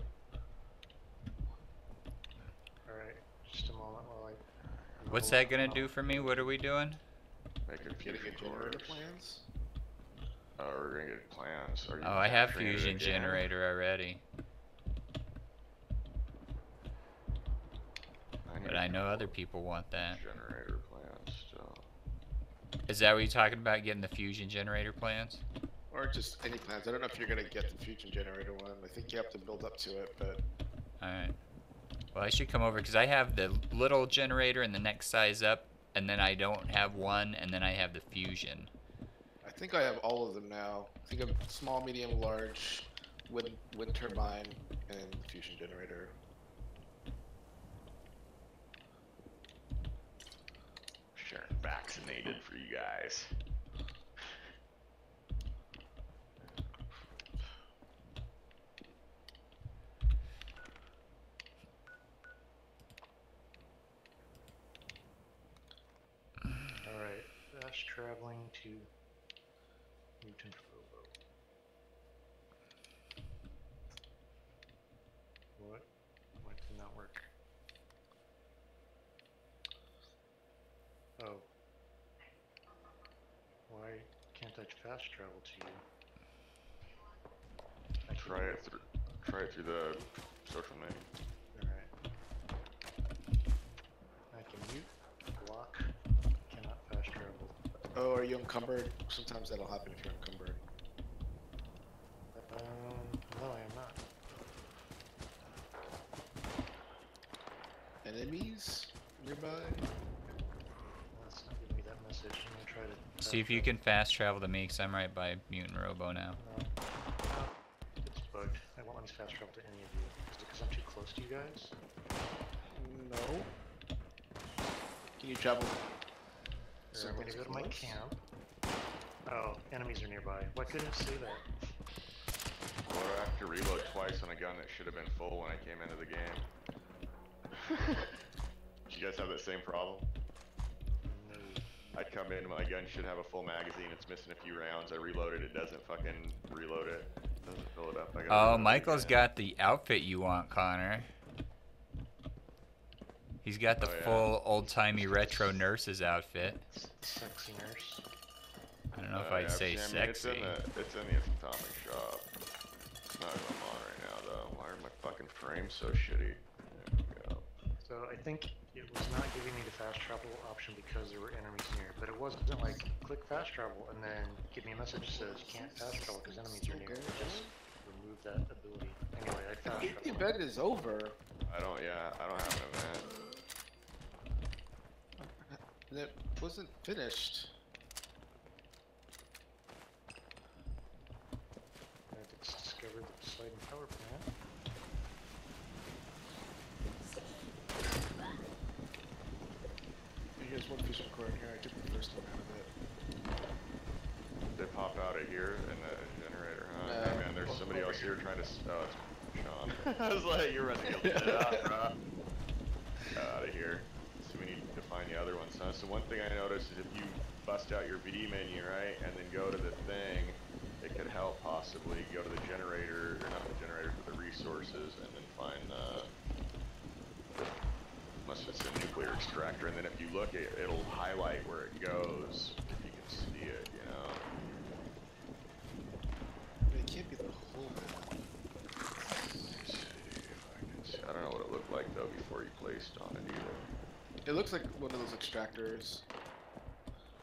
Alright, just a moment while I What's that gonna do for me? What are we doing? Making Getting fusion a generator cores. plans. We're gonna get plans. Are you Oh, I have capturing it fusion again? generator already. need But to I know control other people want that. generator plans still. Is that what you're talking about, getting the fusion generator plans? Or just any plans. I don't know if you're gonna get the fusion generator one. I think you have to build up to it, but Alright. Well, I should come over because I have the little generator and the next size up, and then I don't have one, and then I have the fusion. I think I have all of them now. I think of small, medium, large, wind turbine, and fusion generator. Sure, vaccinated for you guys. Alright, fast traveling to Mutant Robo. What? Why did not work? Oh. Why can't I fast travel to you? I can Try it through the social menu. Alright. I can mute, block, cannot fast travel. Oh, are you encumbered? Sometimes that'll happen if you're encumbered. No, I am not. Enemies nearby? That's not giving me that message. I'm gonna try to. See if you can fast travel to me, because I'm right by Mutant Robo now. No. It's bugged. I won't let me fast travel to any of you. Is it because I'm too close to you guys? No. Can you travel? Or I'm gonna go to my camp. Oh, enemies are nearby. Why couldn't it say that? Well, I have to reload twice on a gun that should have been full when I came into the game. Do you guys have that same problem? No. I come in, my gun should have a full magazine, it's missing a few rounds, I reload it, it doesn't fucking reload it. Doesn't fill it up. I gotta Oh, reload it Michael's again. got the outfit you want, Connor. He's got the Oh, yeah. full old-timey retro nurse's outfit. Sexy nurse. I don't know if Yeah, I'd say see, I mean, sexy. It's in the atomic shop. It's not what I'm on right now though. Why are my fucking frames so shitty? There we go. So I think it was not giving me the fast travel option because there were enemies near, but it wasn't like click fast travel and then give me a message that says you can't fast travel because enemies are near. It just removed that ability. Anyway, I I fast think the traveled. event is over. I don't have an event. And it wasn't finished. I just discovered the Poseidon power plant. Here's one fusion core in here. I took the first one out of it. They pop out of here in the generator, huh? No. Hey man, there's somebody else here trying to. Oh, it's Sean. I was like, you're running your shit out, bro. Out of here. So we need to find the other ones, huh? So one thing I noticed is if you bust out your V menu, right, and then go to the thing, it could help possibly go to the generator, or not the generator, but the resources, and then find unless it's a nuclear extractor, and then if you look, it'll highlight where it goes, if you can see it, you know. It can't be the whole map. Let's see if I can see. I don't know what it looked like though before you placed on it either. It looks like one of those extractors.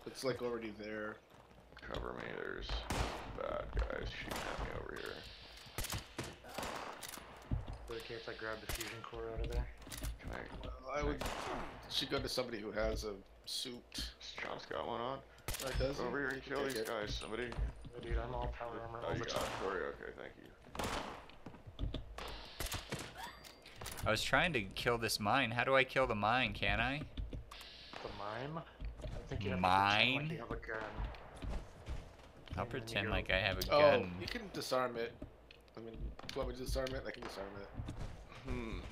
It's like already there. Cover me, there's bad guys shooting at me over here. Is it okay if I grab the fusion core out of there? Can I? I would. Should go to somebody who has a suit. John's got one on. Does Go over here he? and kill Take these it. guys, somebody. Oh, dude, I'm all power armor Oh, all you the got time. it, Corey, okay, thank you. I was trying to kill this mine. How do I kill the mine? Can I? The mime? I think you have Mine? to pretend like you have a gun. I'll And then you pretend go- like I have a Oh, gun. you can disarm it. I mean, do you want me to disarm it? I can disarm it.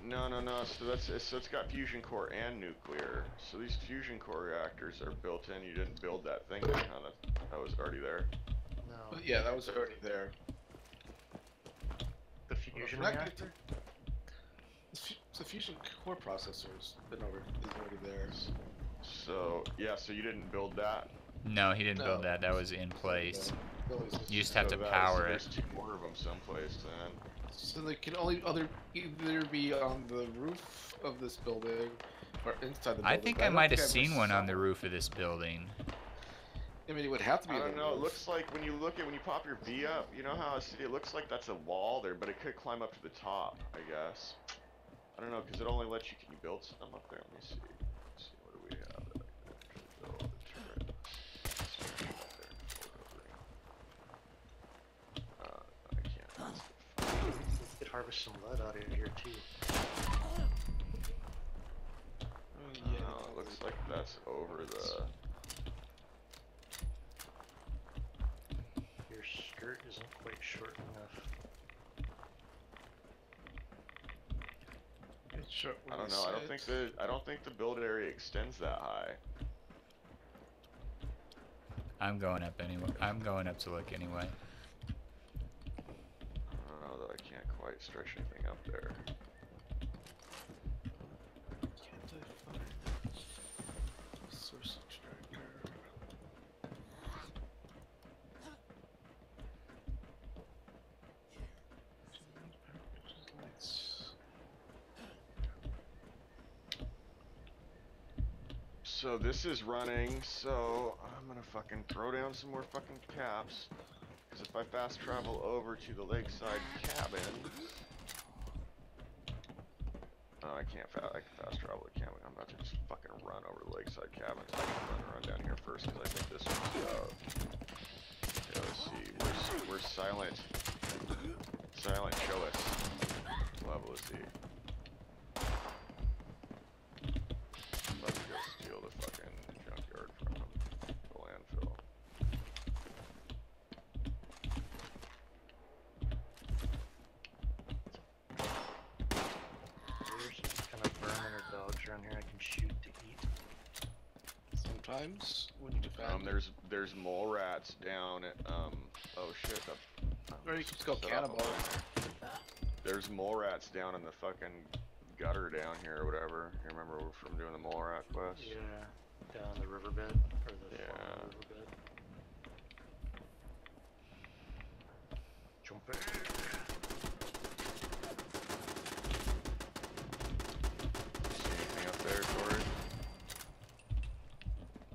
No. So it's got fusion core and nuclear. So these fusion core reactors are built in. You didn't build that thing, huh? That was already there. No. But yeah, that was already there. The fusion Well, reactor? The fusion core processor's been is already there. So yeah, so you didn't build that. No, he didn't No. build that. That was in place. You just have to So power it. there's 2 more of them someplace then. So they can only either be on the roof of this building or inside the building. I think but I don't might have think I ever seen one on the saw- roof of this building. I mean, it would have to be. I on don't the know. It roof. looks like when you pop your V up, you know how it looks like that's a wall there, but it could climb up to the top, I guess. I don't know, because it only lets you. Can you build some up there? Let me see. Let's see, what do we have that I can actually build? A turret. Smash it up there. Full I can't. That's the fuck. You could harvest some lead out of here too. Oh, it looks like that's over the. Your skirt isn't quite short enough. It's short I when don't you know. sit. I don't think the build area extends that high. I'm going up anyway. I'm going up to look anyway. I don't know that I can't quite stretch anything up there. Can't I find source extractor? Lights. So this is running, so I'm gonna fucking throw down some more fucking caps. Because if I fast travel over to the lakeside cabin... Oh, I can fast travel to cabin. I'm about to just fucking run over the lakeside cabin. So I can run down here first, because I think this one's okay, let's see. Where's Silent? Silent, show us. Level is he? I'm about to go steal the fucking junkyard from him. The landfill. There's some kind of vermin or dogs around here I can shoot to eat. Sometimes when you defend. There's mole rats down at oh shit. Or you can just go set up cannibal. There's mole rats down in the fucking gutter down here or whatever. You remember from doing the mole rat quest? Yeah, down the riverbed or the Yeah. riverbed. Jump in. See anything up there, Corey?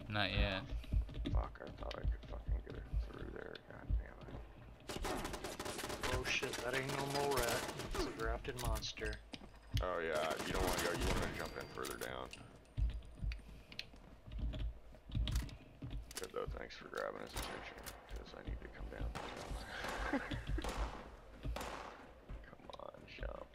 Not yet. Fuck, I thought I could fucking get it through there. God damn it. Oh shit, that ain't no mole rat. It's a grafted monster. Oh yeah, you don't want to go. You want to jump in further down. Good though. Thanks for grabbing his attention, because I need to come down. Come on, jump.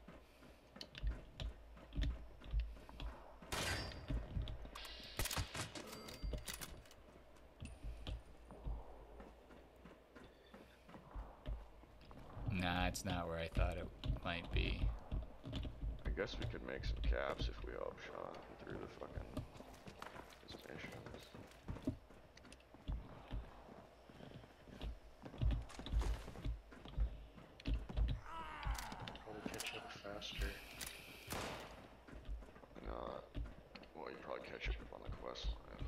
Nah, it's not where I thought it might be. I guess we could make some caps if we all shot through the fucking missions. Probably catch up faster. Probably not. Well, you probably catch up on the quest line.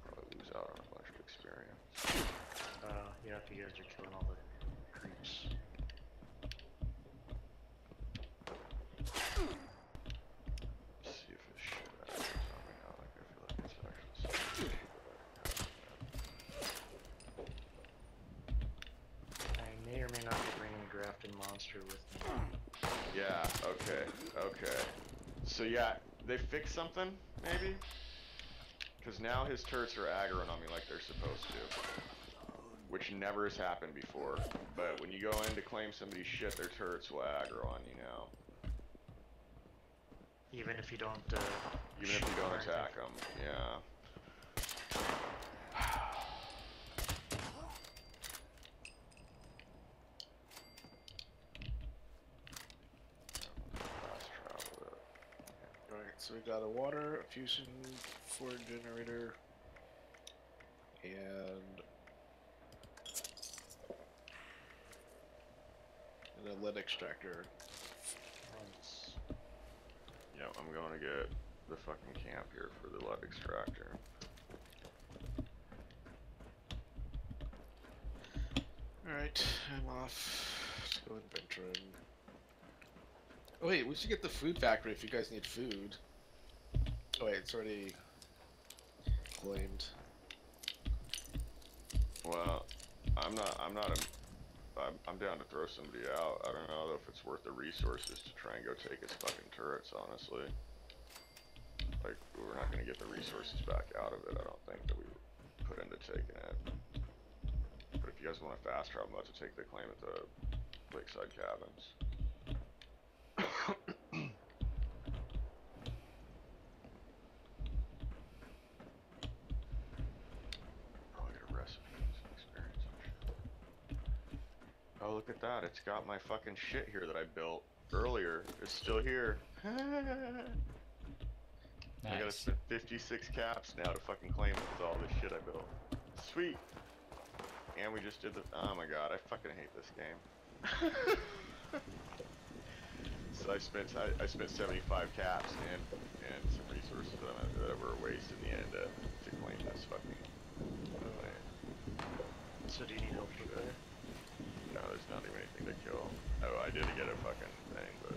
Probably lose out on a bunch of experience. Yeah, if you guys are killing all the creeps. Let's see if this shit actually coming out. Like, I feel like it's actually something I may or may not be bringing a grafted monster with me. Yeah, okay, okay. So yeah, they fixed something, maybe? Because now his turrets are aggroing on me like they're supposed to. Which never has happened before. But when you go in to claim somebody's shit, their turrets will aggro on you now. Even if you don't, Even if you don't attack them, yeah. Fast travel it. Alright, so we got a water, a fusion for generator, and a lead extractor. Nice. Yeah, I'm going to get the fucking camp here for the lead extractor. Alright, I'm off. Let's go adventuring. Oh wait, we should get the food factory if you guys need food. Oh wait, it's already claimed. Well, I'm down to throw somebody out. I don't know if it's worth the resources to try and go take his fucking turrets, honestly. Like, we're not gonna get the resources back out of it, I don't think, that we put into taking it. But if you guys want to fast travel, I'm about to take the claim at the lakeside cabins. Probably get a recipe and some experience and shit. Oh, look at that. It's got my fucking shit here that I built earlier. It's still here. I gotta Nice. spend 56 caps now to fucking claim it with all this shit I built. Sweet. And we just did the. Oh my god, I fucking hate this game. So I spent 75 caps and some resources that were a waste in the end to claim this fucking land. So do you need help with that? No, there's not even anything to kill. Oh, I did get a fucking thing, but.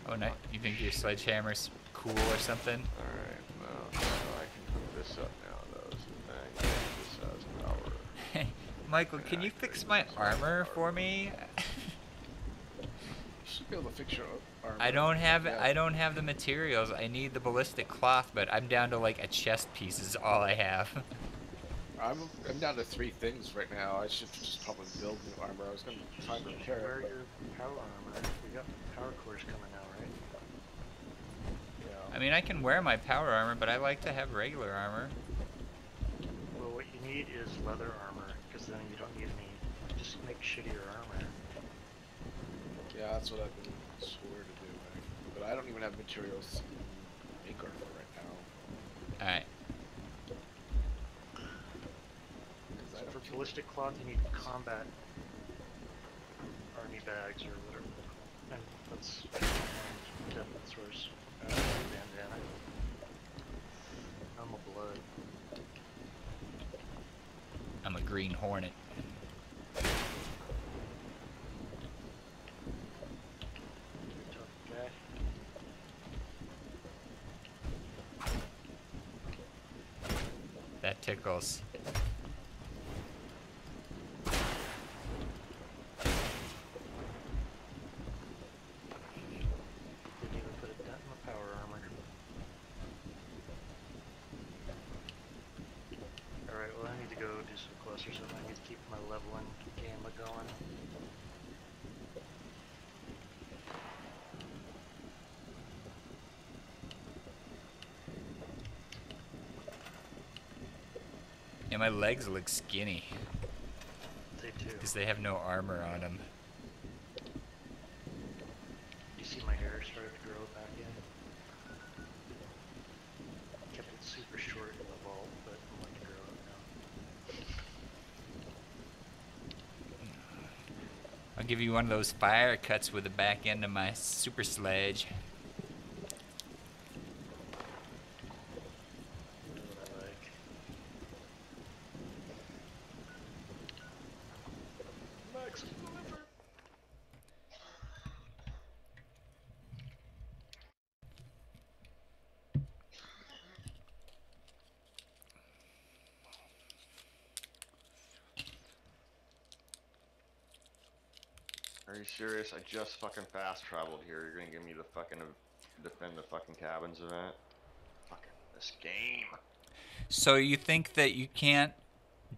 Oh, no, you think your sledgehammer's cool or something? Alright, well, so I can hook this up now, though, is the thing. This has power. Hey, Michael, can you fix my armor for me? You should be able to fix your armor. I don't have the materials. I need the ballistic cloth, but I'm down to like a chest piece is all I have. I'm down to 3 things right now. I should just probably build new armor. I was gonna try and repair Wear it. your power armor. We got power cores coming out, right? Yeah. I mean, I can wear my power armor, but I like to have regular armor. Well, what you need is leather armor, because then you don't need any. Just make shittier armor. Yeah, that's what I've been sworn to do. But I don't even have materials to make armor right now. Alright. For ballistic cloth, you need combat army bags or whatever. And that's definite source. Bandana. I'm a blood. I'm a green hornet. Tough guy. That tickles. Didn't even put a dent in the power armor. Alright, well I need to go do some quests or something. I need to keep my leveling game going. Yeah, my legs look skinny They do. because they have no armor on them. You see my hair started to grow back in? Kept it super short in the vault, but I'm letting it grow up now. I'll give you one of those fire cuts with the back end of my super sledge. You know what I like. Max deliver. Are you serious? I just fucking fast traveled here. You're gonna give me the fucking defend the fucking cabins event? Fucking this game. So you think that you can't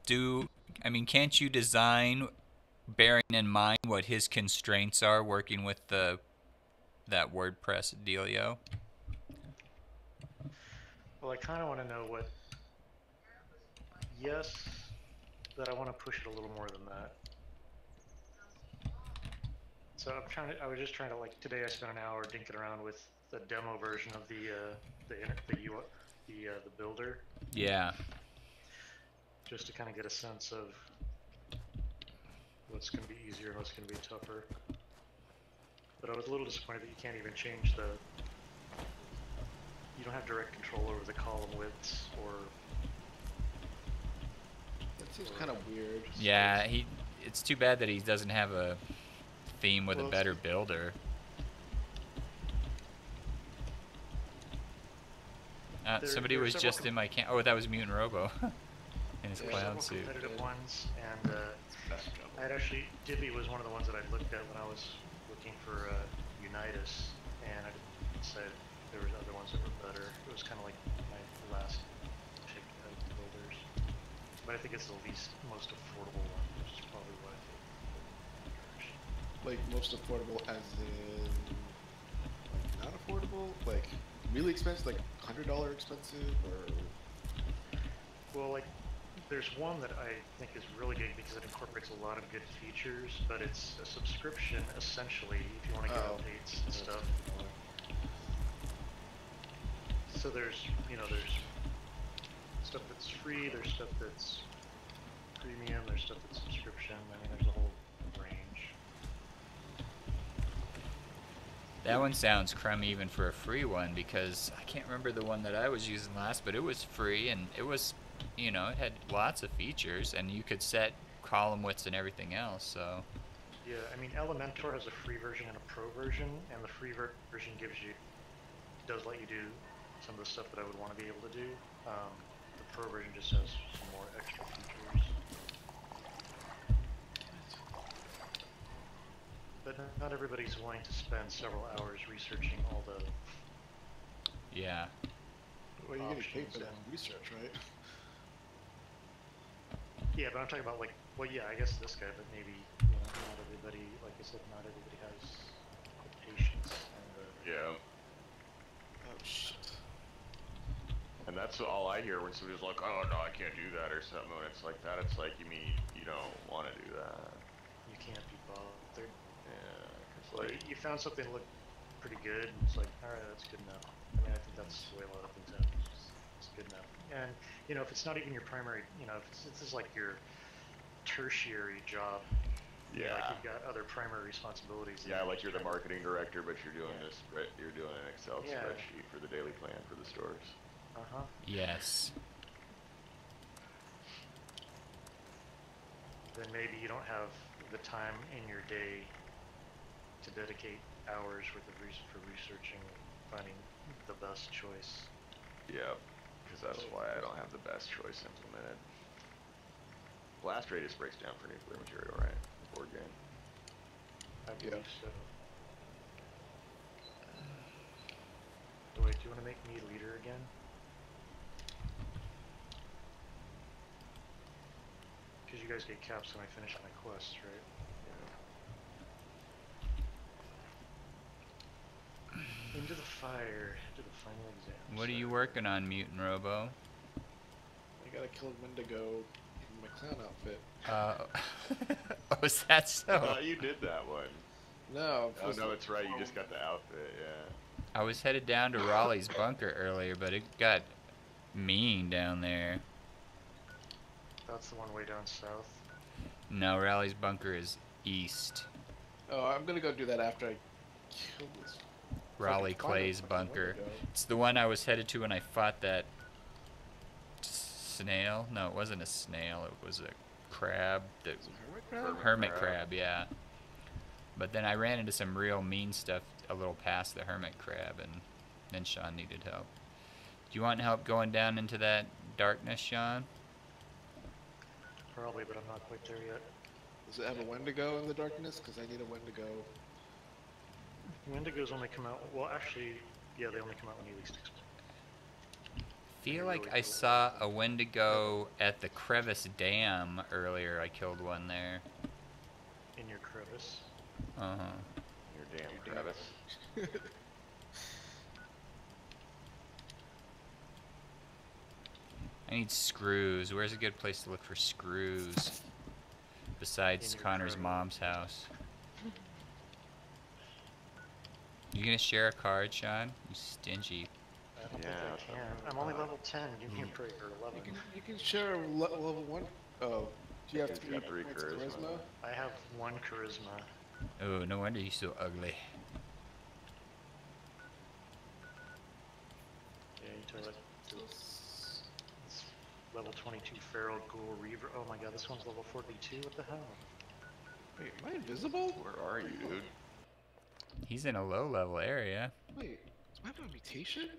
do, I mean, can't you design bearing in mind what his constraints are working with that WordPress dealio? Well, I kind of want to know what. Yes, but I want to push it a little more than that. So I was just trying to like today. I spent an hour dinking around with the demo version of the builder, Yeah. just to kind of get a sense of what's going to be easier and what's going to be tougher. But I was a little disappointed that you can't even change the. You don't have direct control over the column widths or. That seems kind of weird. Yeah, it's too bad that he doesn't have a theme with Well, a better builder. Somebody there are was several just in my camp. Oh, that was Mutant Robo in his There's clown several suit. competitive ones, and I had actually Dippy was one of the ones that I looked at when I was looking for Unitas, and I decided there was other ones that were better. It was kind of like my last pick of builders, but I think it's the most affordable one, which is probably what I think. Like most affordable as in like not affordable, like really expensive, like $100 expensive, or Well, like there's one that I think is really good because it incorporates a lot of good features, but it's a subscription essentially if you want to get updates and stuff. So there's stuff that's free, there's stuff that's premium, there's stuff that's subscription. I mean, there's a whole range. That one sounds crummy even for a free one, because I can't remember the one that I was using last, but it was free and it was, it had lots of features and you could set column widths and everything else, so. Yeah, I mean, Elementor has a free version and a pro version, and the free version does let you do some of the stuff that I would want to be able to do. The pro version just has some more extra features. But not everybody's willing to spend several hours researching all the Yeah. well, you're getting paid options for that and research, right? yeah, but I'm talking about like, well, yeah, I guess this guy, but maybe not everybody. Like I said, not everybody has the patience and the. Yeah. Oh shit. And that's all I hear when somebody's like, oh no, I can't do that or something. When it's like that, it's like, you mean you don't want to do that. You can't be bothered. Yeah, cause Well, like, you found something that looked pretty good. And it's like, all right, that's good enough. I mean, I think that's the way a lot of things happen. It's good enough. And if it's not even your primary, if this is like your tertiary job. yeah, Like you've got other primary responsibilities. yeah, like you're the marketing director, but you're doing this, you're doing an Excel Yeah. spreadsheet for the daily plan for the stores. Uh-huh. Yes. Then maybe you don't have the time in your day to dedicate hours worth of for researching, finding the best choice. Yeah, because that's why I don't have the best choice implemented. Blast radius breaks down for nuclear material, right? Board game. I believe so. Wait, do you want to make me leader again? Because you guys get caps when I finish my quests, right? Yeah. Into the fire, to the final exam. What are you working on, Mutant Robo? I gotta kill Wendigo in my clown outfit. Oh, is that so? I thought you did that one. No. Oh no, it's right. You just got the outfit. Yeah. I was headed down to Raleigh's bunker earlier, but it got mean down there. That's the one way down south. No, Raleigh's bunker is east. Oh, I'm gonna go do that after I kill this. Raleigh fucking Clay's fucking bunker. Wendigo. It's the one I was headed to when I fought that snail. No, it wasn't a snail. It was a crab. That Is it hermit crab? hermit crab, yeah. But then I ran into some real mean stuff a little past the hermit crab, and then Sean needed help. Do you want help going down into that darkness, Sean? Probably, but I'm not quite there yet. Does it have a Wendigo in the darkness? Because I need a Wendigo. Wendigos only come out, well actually, yeah, they only come out when you least expect. Feel like I saw a Wendigo at the Crevice Dam earlier. I killed one there. In your crevice. Uh-huh. Your damn crevice. I need screws. Where's a good place to look for screws? Besides In your Connor's crevice. mom's house. You gonna share a card, Sean? You stingy. I don't Yeah. think I can. I'm only level 10. Give me a break, or 11. You can share level 1. Oh, do you have He's 3 got 3 points of charisma. I have 1 charisma. Oh, no wonder you're so ugly. to like this level 22 feral ghoul reaver. Oh my god, this one's level 42. What the hell? Wait, am I invisible? Where are you, dude? He's in a low-level area. Wait, do I have a mutation?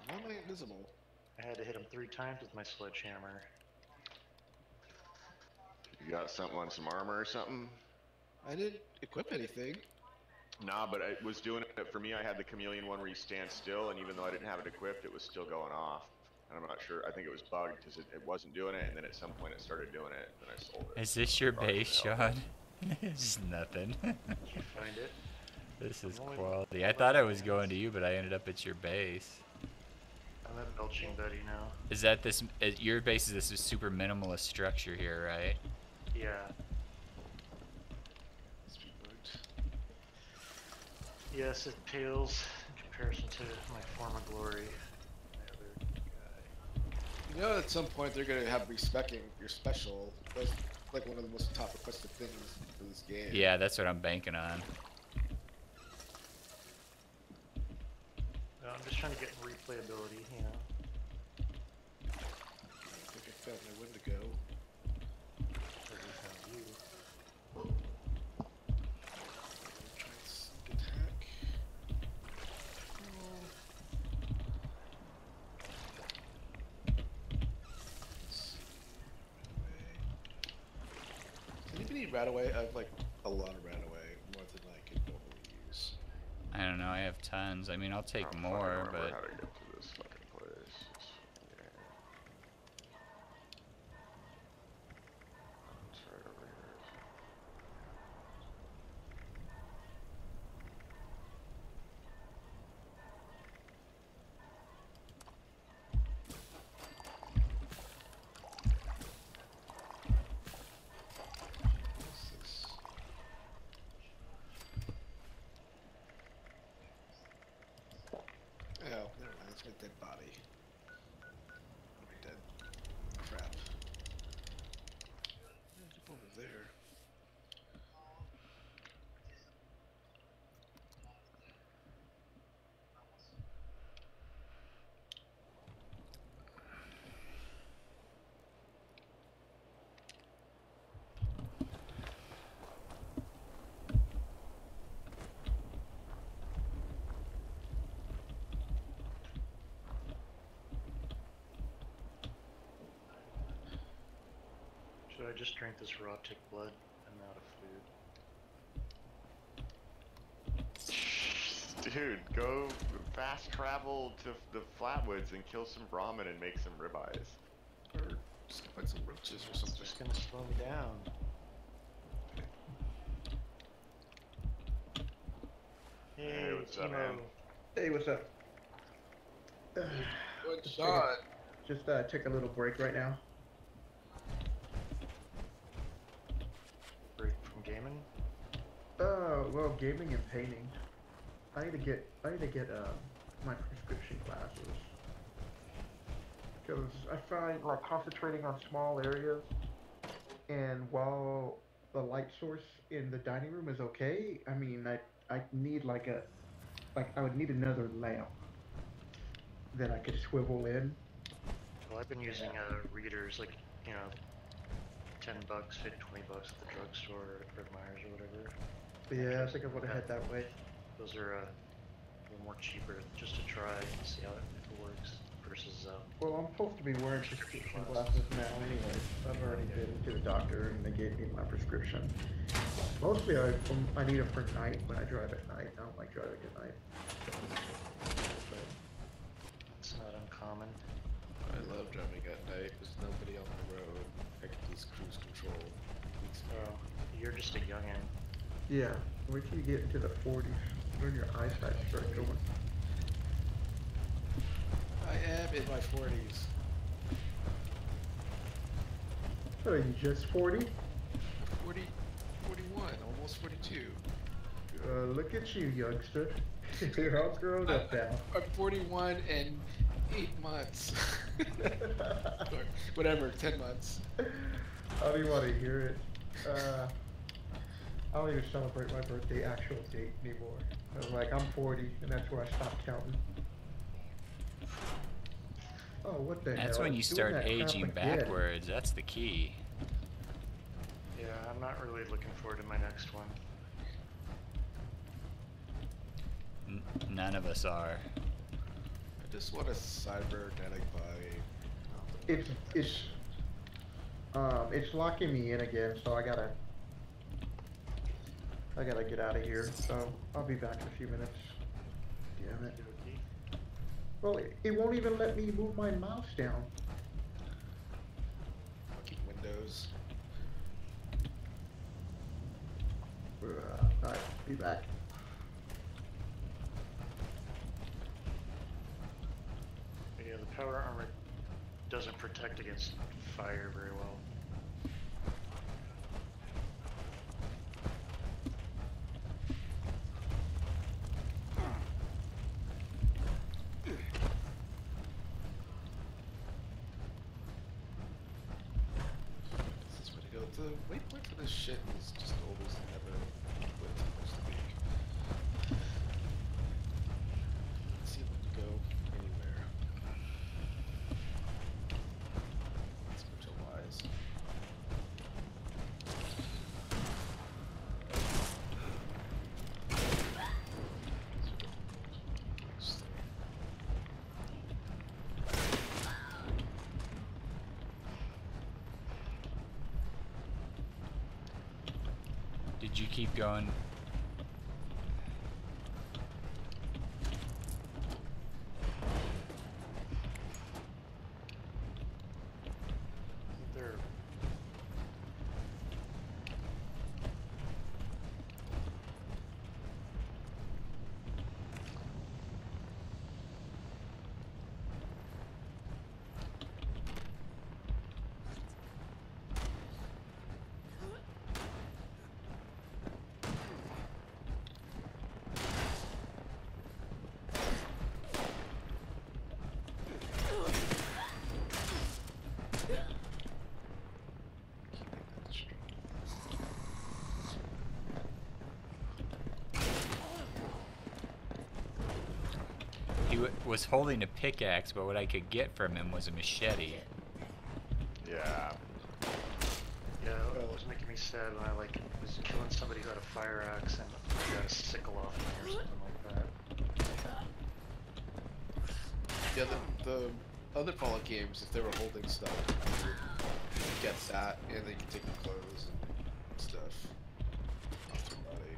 Why am I invisible? I had to hit him 3 times with my sledgehammer. You got something on some armor or something? I didn't equip anything. Nah, but it was doing it for me. I had the chameleon one where you stand still, and even though I didn't have it equipped, it was still going off. And I'm not sure. I think it was bugged because it wasn't doing it, and then at some point it started doing it, and then I sold it. Is this your Probably base, hell. Sean? It's nothing. Did you find it? This is I'm only- quality. I thought I was going to you, but I ended up at your base. I'm at Belching Betty now. Is that this? Your base is this super minimalist structure here, right? Yeah. Must be bugged. Yes, it pales in comparison to my former glory. My other guy. You know, at some point they're gonna have respecking your special. That's like one of the most top requested things for this game. Yeah, that's what I'm banking on. No, I'm just trying to get replayability, you know. I think I found my Wendigo. Or we found you. Try and sneak attack. Oh. Let's see. Does anybody need Radaway? I have like a lot of Radaway, more than I can normally use. I don't know. I have tons. I mean, I'll take I don't more, fucking remember but how to get to this fucking place. Yeah. It's right over here. What's this? Oh, never mind. It's my dead body. Already dead. Crap. Jump over there. Should I just drink this raw tick blood? I'm out of food. Dude, go fast travel to the Flatwoods and kill some Brahmin and make some ribeyes. Or just find some roaches or It's something. just gonna slow me down. Hey, what's up, Timo. man? Hey, what's up? Good Just shot. Just take a little break right now. Break from gaming? Well, gaming and painting. I need to get my prescription classes because I find like concentrating on small areas, and while the light source in the dining room is okay, I mean I need I would need another lamp that I could swivel in. Well, I've been using readers, like, you know, $10, $20 at the drugstore or at Fred Meyer's or whatever. Yeah, I think I would have head that way. Those are a little more cheaper just to try and see how if it works versus Well, I'm supposed to be wearing prescription glasses now anyway. I've already been to the doctor and they gave me my prescription. Mostly I need it for night when I drive at night. I don't like driving at night. But it's not uncommon. I love driving at night. There's nobody on the road. I can just cruise control. Oh, you're just a youngin'. yeah, wait till you get into the 40s when your eyesight starts going. I am in my 40s. So are you just 40? 40, 41, almost 42. Look at you, youngster. You're all grown up now. I'm 41 and 8 months. Or whatever, 10 months. How do you want to hear it? I don't even celebrate my birthday actual date anymore. I'm like, I'm 40, and that's where I stopped counting. Oh, what the hell? That's when you It's doing start that crap aging again. backwards. That's the key. Yeah, I'm not really looking forward to my next one. None of us are. I just want a cybernetic body. It's locking me in again, so I gotta get out of here. So I'll be back in a few minutes. Damn it. Well, it won't even let me move my mouse down. Fucking Windows. Alright, be back. Yeah, the power armor doesn't protect against fire very well. This is where to go. The waypoint for this shit is just always never what it's supposed to be. Let's see if we can go anywhere. Spiritual wise. Did you keep going? There. He was holding a pickaxe, but what I could get from him was a machete. Yeah. Yeah, it was making me sad when I was killing somebody who had a fire axe and I got a sickle off me or something like that. Yeah, the other Fallout games, if they were holding stuff, you would get that, and then you can take the clothes and stuff off your body.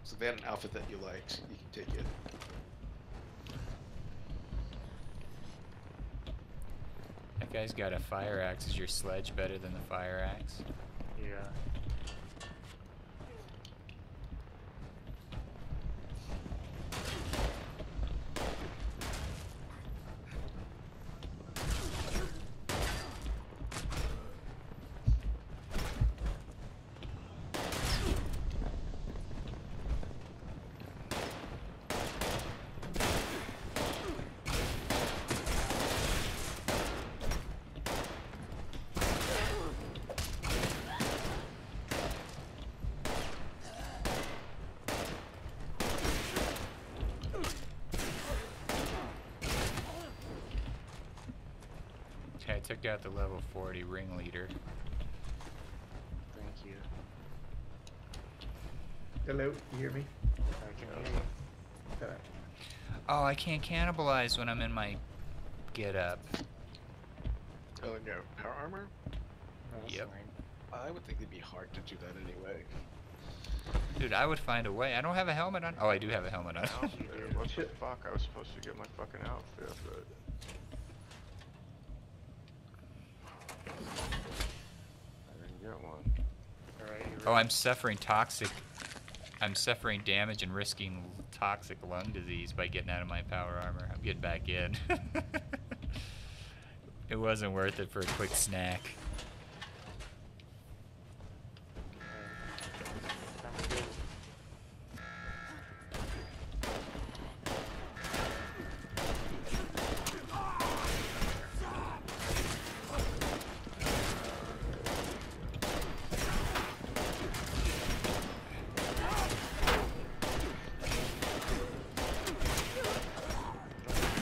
So if they had an outfit that you liked, you can take it. That guy's got a fire axe. Is your sledge better than the fire axe? Yeah. Okay, I took out the level 40 ringleader. Thank you. Hello, you hear me? I can hear you. Oh, I can't cannibalize when I'm in my get up. Oh, no, power armor? That's Yep. fine. I would think it'd be hard to do that anyway. Dude, I would find a way. I don't have a helmet on. Oh, I do have a helmet on. What the fuck? I was supposed to get my fucking outfit, but I didn't get one. Alright, you Oh, I'm suffering damage and risking toxic lung disease by getting out of my power armor. I'm getting back in. It wasn't worth it for a quick snack. Time to go.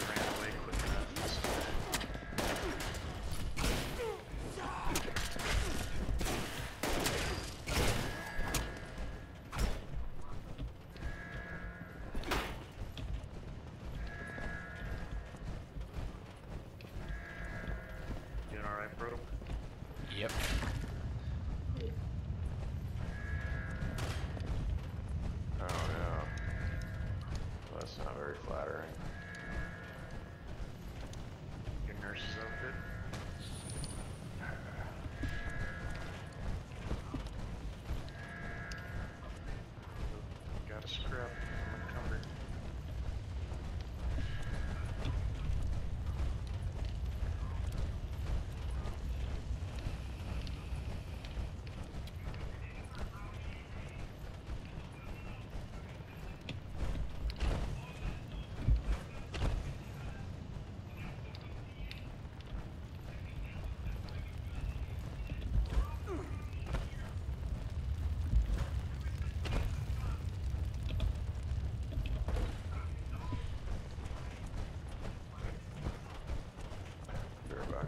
Ran away quick enough this time. Yep. Oh no. Well, that's not very flattering. Your nurse's outfit. Got a scrap. I'm encumbered. Be right back.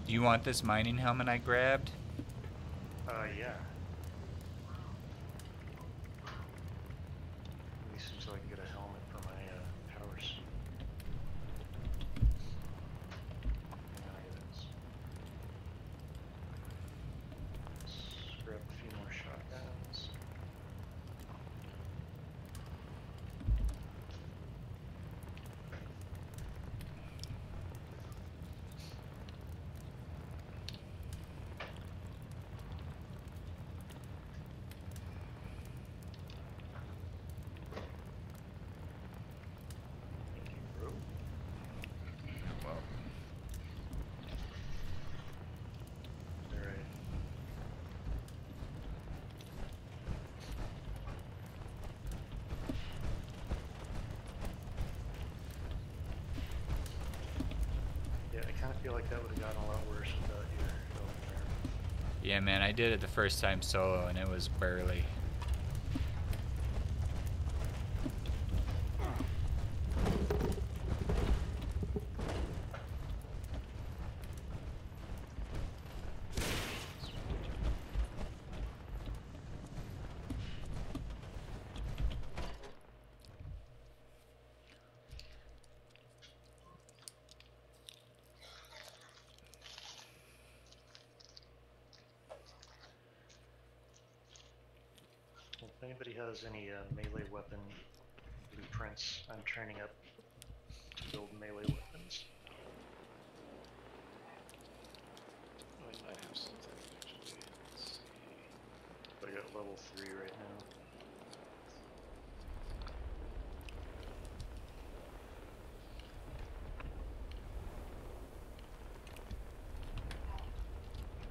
Do you want this mining helmet I grabbed? Yeah. At least until I can get a helmet for my powers. Yeah, it is. Let's grab a few more shotguns. Thank you, bro. Well, Alright. Yeah, I kind of feel like that would have gotten a lot worse without your help there. yeah, man, I did it the first time solo, and it was barely. Well, if anybody has any melee weapon blueprints, I'm training up to build melee weapons. I might have something actually. Let's see. I got level 3 right now.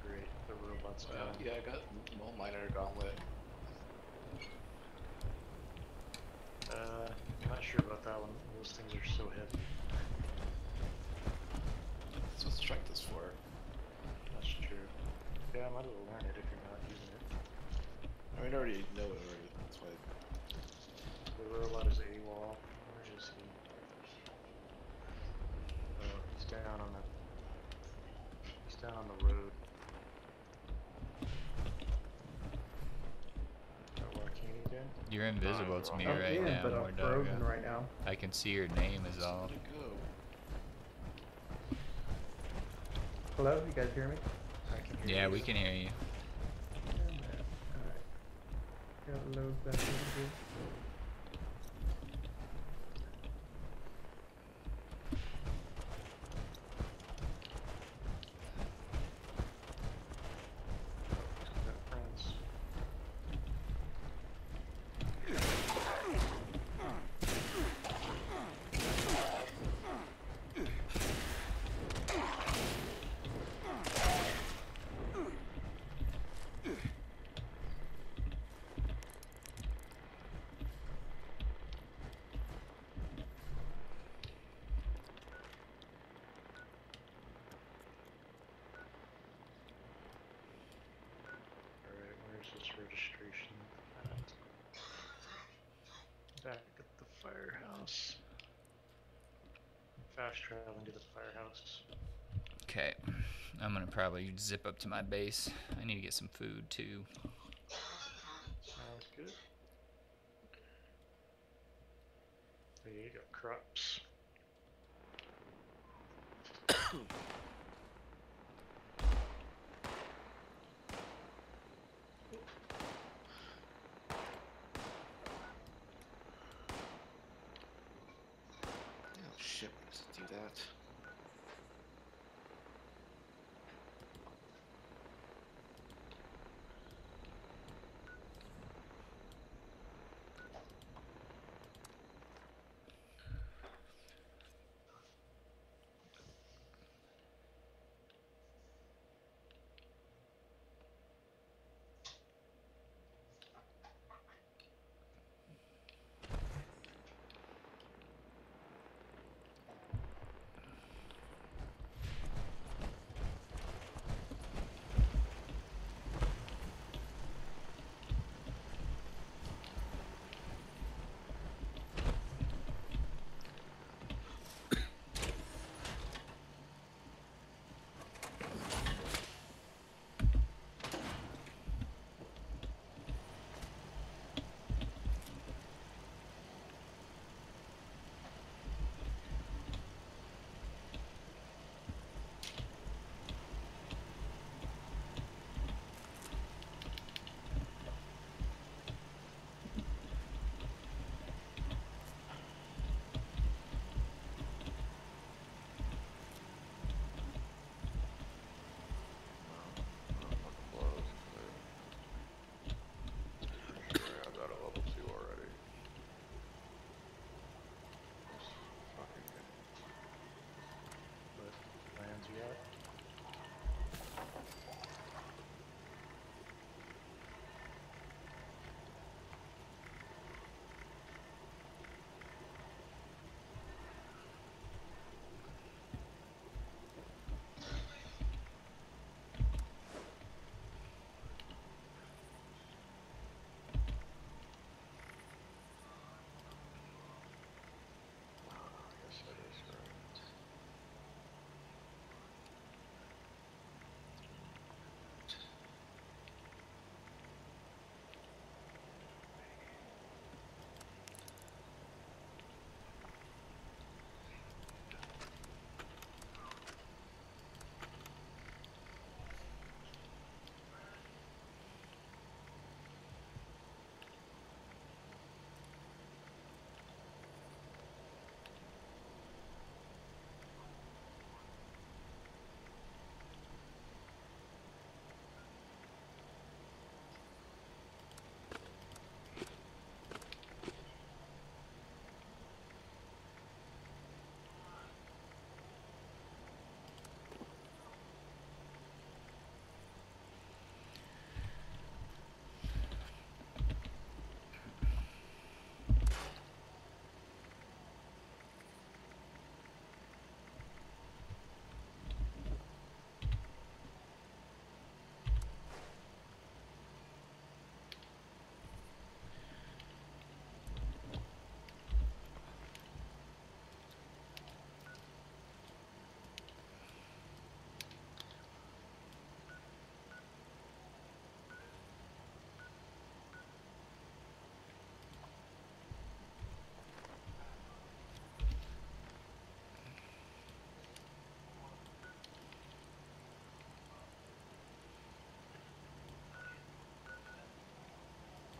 Great, the robot's down. Yeah, I got Null Miner Gauntlet. I'm not sure about that one. Those things are so heavy. That's what strength is for. That's true. Yeah, I might as well learn it if you're not using it. I mean, I already know it already. That's why. The robot is AWOL. Where is he? Oh, he's down on the. He's down on the road. You're invisible to me I'm right in, now, but I'm Mordoga. frozen right now. I can see your name is all. Where'd it go? Hello, you guys hear me? I can hear Yeah, you. we can hear you. Alright. Gotta load back in here. Got friends. firehouse. Fast traveling to the firehouse. Okay. I'm gonna probably zip up to my base. I need to get some food too. Sounds good. There you go, crops. Oh shit, let's do that.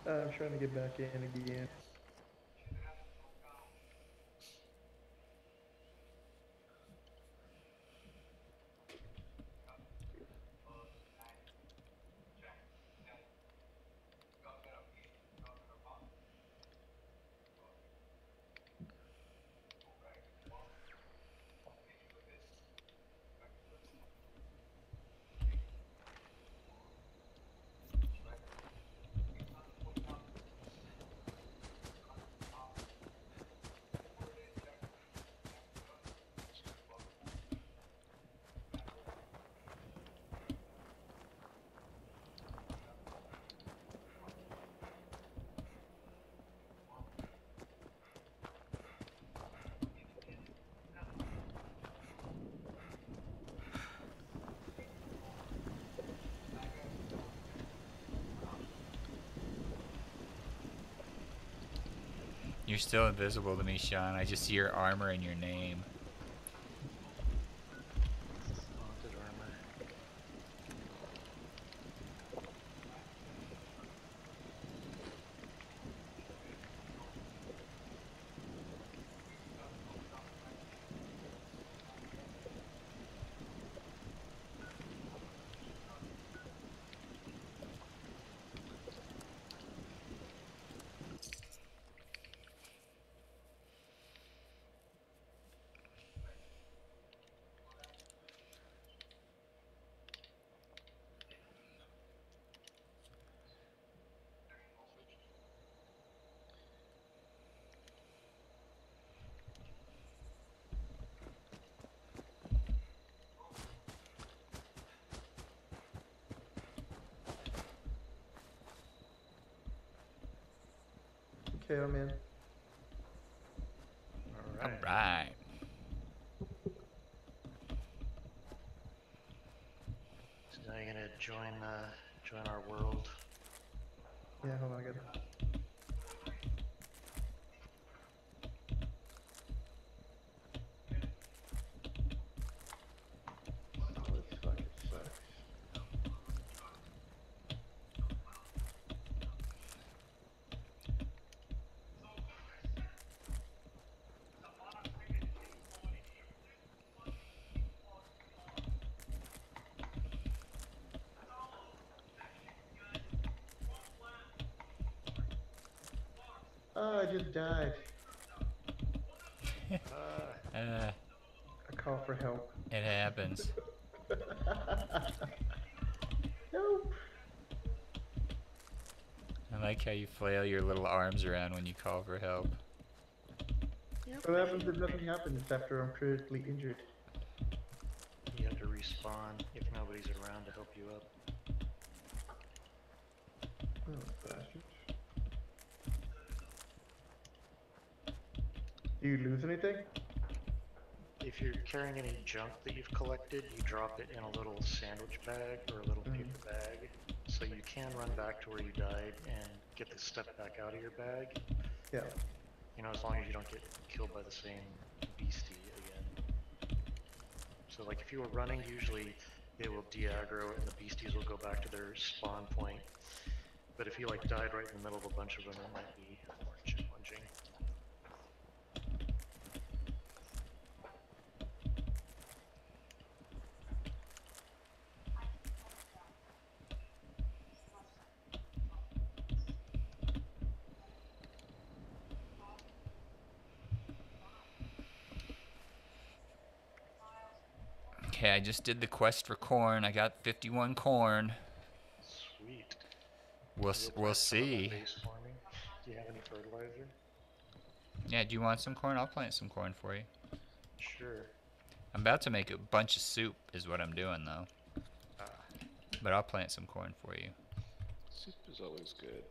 I'm trying to get back in again. You're still invisible to me, Sean. I just see your armor and your name. Haunted armor. Okay, I'm in. Alright. Alright. So now you're gonna join our world. Yeah, hold on, I gotta. Oh, this fucking sucks. Oh, I just died. A call for help. It happens. Nope. I like how you flail your little arms around when you call for help. What happens if nothing happens after I'm critically injured? You have to respawn if nobody's around to help you up. Oh, bastards. Do you lose anything? If you're carrying any junk that you've collected, you drop it in a little sandwich bag or a little paper bag. So you can run back to where you died and get the stuff back out of your bag. Yeah. You know, as long as you don't get killed by the same beastie again. So like if you were running, usually it will de-aggro and the beasties will go back to their spawn point. But if you like died right in the middle of a bunch of them, it might be more challenging. Okay, I just did the quest for corn. I got 51 corn. Sweet. We'll You'll we'll plant some on the see. base for me. Do you have any fertilizer? Yeah, do you want some corn? I'll plant some corn for you. Sure. I'm about to make a bunch of soup is what I'm doing though. But I'll plant some corn for you. Soup is always good.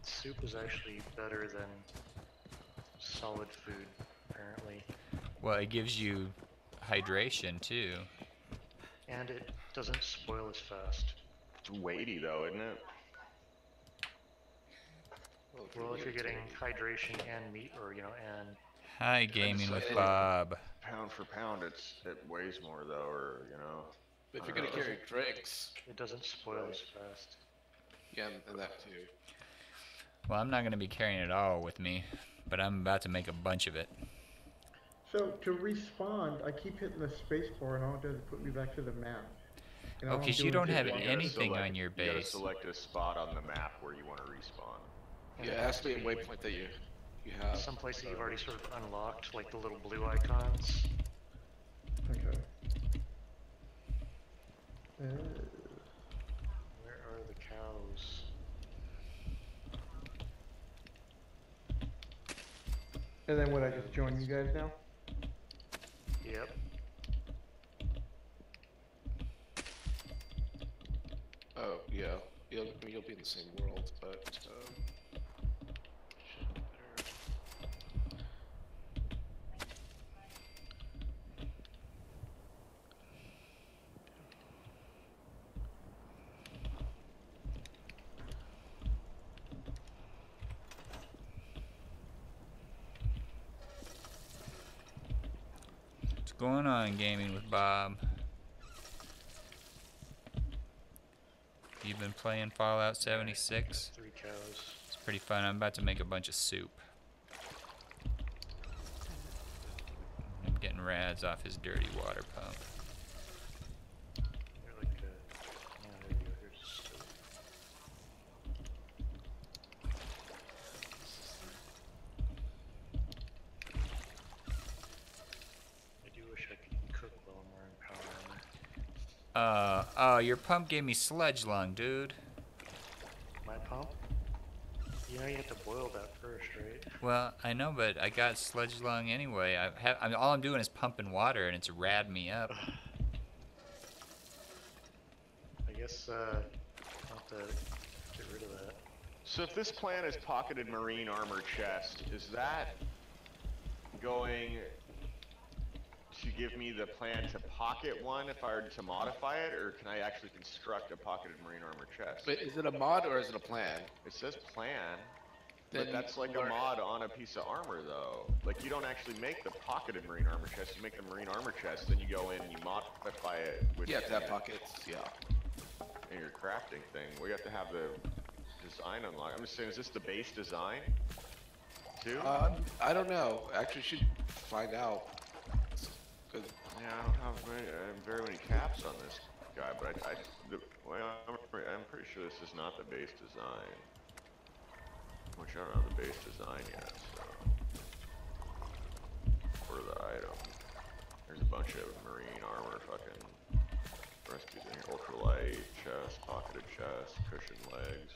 Soup is actually better than solid food, apparently. Well, it gives you hydration too. And it doesn't spoil as fast. It's weighty though, isn't it? Well, if you're getting hydration and meat, or, you know, and... Hi, gaming with like- Bob. Pound for pound, it weighs more though, or you know. But if you're gonna carry drinks, it doesn't spoil as fast. yeah, and that too. Well, I'm not going to be carrying it all with me, but I'm about to make a bunch of it. So to respawn, I keep hitting the space bar and all it does is put me back to the map. And all I'm Okay, so you doing don't is have walking- anything on your You gotta base. select a spot on the map where you want to respawn. Yeah, it has to be a waypoint that you have. Some place that you've already sort of unlocked, like the little blue icons. Okay. Where are the cows? And then what, I just join you guys now? Yep. Oh yeah, you'll be in the same world, but should be better. going on, Gaming with Bob? You've been playing Fallout 76? 3 cows. It's pretty fun. I'm about to make a bunch of soup. I'm getting Rads off his dirty water pump. They're like yeah, there you go. Here's a stove. I do wish I could cook while I'm wearing power armor. Oh, your pump gave me sludge lung, dude. My pump? You know you have to boil that first, right? Well, I know, but I got sludge lung anyway. All I'm doing is pumping water, and it's rad me up. I guess I'll have to get rid of that. So if this plan is pocketed marine armor chest, is that going to give me the plan to pocket one if I were to modify it, or can I actually construct a pocketed marine armor chest? But is it a mod or is it a plan? It says plan, Then but that's like a learn- mod on a piece of armor though. Like you don't actually make the pocketed marine armor chest, you make the marine armor chest, then you go in and you modify it with You have to have pockets, yeah. in your crafting thing. We have to have the design unlocked. I'm just saying, is this the base design too? I don't know. Actually, should find out. 'Cause Yeah, I don't have very many caps on this guy, but I'm pretty sure this is not the base design. Which I don't know the base design yet, so. For the item. There's a bunch of marine armor fucking rescues in here. Ultralight, chest, pocketed chest, cushioned legs.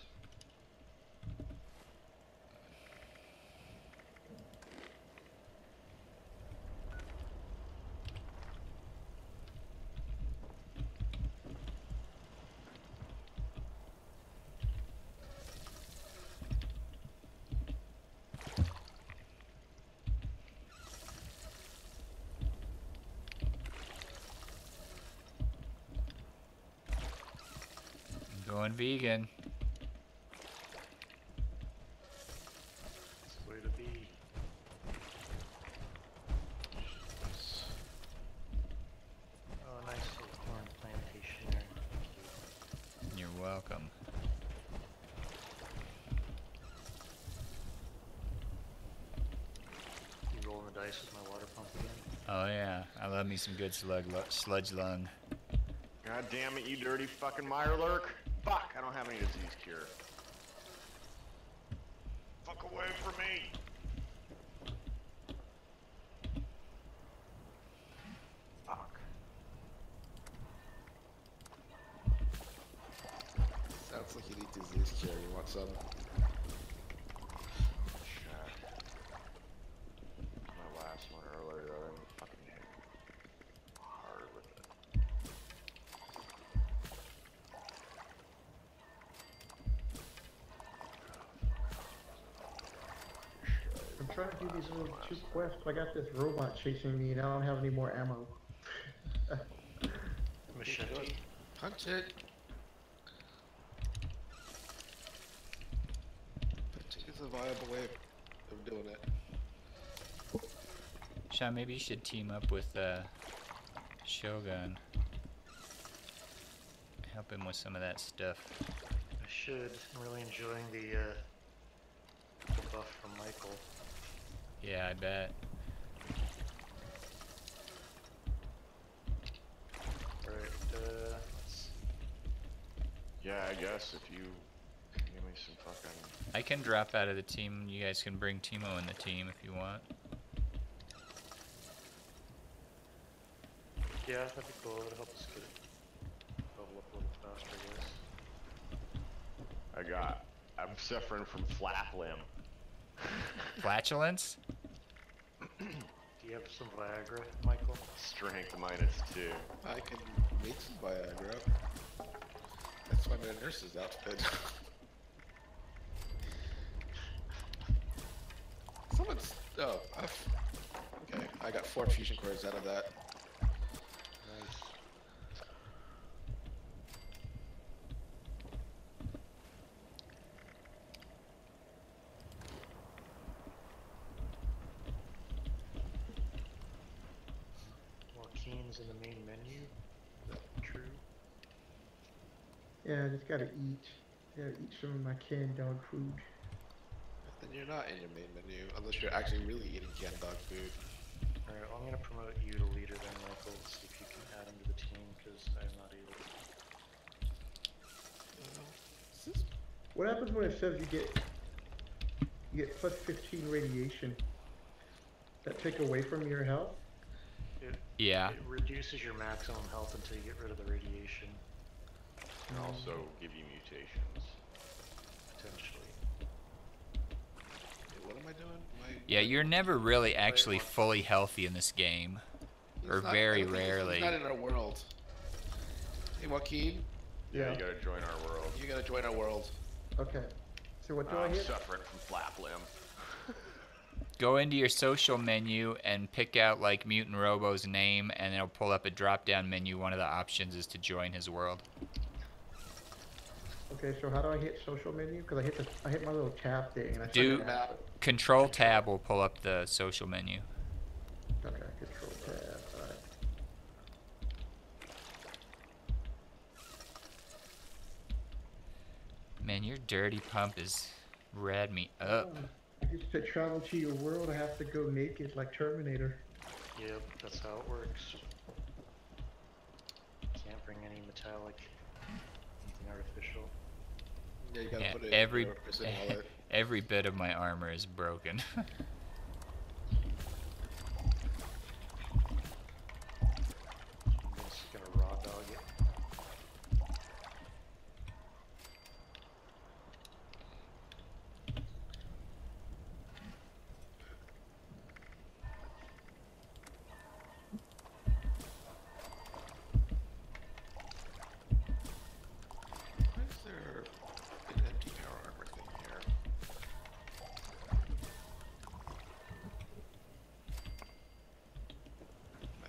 Going vegan. It's the way to be. Oh, nice little corn plantation there. Thank you. You're welcome. You rolling the dice with my water pump again? Oh yeah, I love me some good sludge lung. God damn it, you dirty fucking Mirelurk. Fuck, I don't have any disease cure. Fuck away from me. Fuck. sounds like you need disease cure. You want some? Shit. My last one earlier, though, I'm fucking hit hard with it. I'm trying to do these little 2 quests, but I got this robot chasing me and I don't have any more ammo. Machete. Punch it. Punching is a viable way of doing it. Sean, maybe you should team up with Shogun. Help him with some of that stuff. I should. I'm really enjoying the buff from Michael. Yeah, I bet. Alright, let's... Yeah, I guess if you can give me some fucking... I can drop out of the team. You guys can bring Timo in the team if you want. Yeah, that'd be cool. It'll help us get level up a little faster, I guess. I'm suffering from flap limb. Flatulence? Do you have some Viagra, Michael? Strength -2. I can make some Viagra. That's why my nurse's outfit. Someone's. Oh, okay. I got 4 fusion cores out of that. Nice. things in the main menu. Is that true? Yeah, I just gotta eat. Gotta eat some of my canned dog food. Then you're not in your main menu unless you're actually really eating canned dog food. Alright, well, I'm gonna promote you to leader then, Michael. See if you can add him to the team, because I'm not able to. What happens when it says you get plus 15 radiation? That take away from your health? Yeah. It reduces your maximum health until you get rid of the radiation, Can also give you mutations. potentially. Wait, what am I doing? Yeah, you're never really actually fully healthy in this game. Or very rarely. He's not in our world. Hey, Joaquin. Yeah, you gotta join our world. You gotta join our world. Okay. So what do I I'm hit? suffering from flap limb. Go into your social menu and pick out like Mutant Robo's name, and it'll pull up a drop-down menu. One of the options is to join his world. Okay, so how do I hit social menu? Because I hit my little tab thing and I Do started at it. Control Tab will pull up the social menu. Okay, control tab. Alright. Man, your dirty pump is rad me up. Just to travel to your world, I have to go naked like Terminator. Yep, that's how it works. Can't bring any metallic, anything artificial. Yeah, you gotta Yeah, put it in your prison wallet. every bit of my armor is broken. I'm just gonna raw dog it. Why is there an empty power armor thing here? Nah.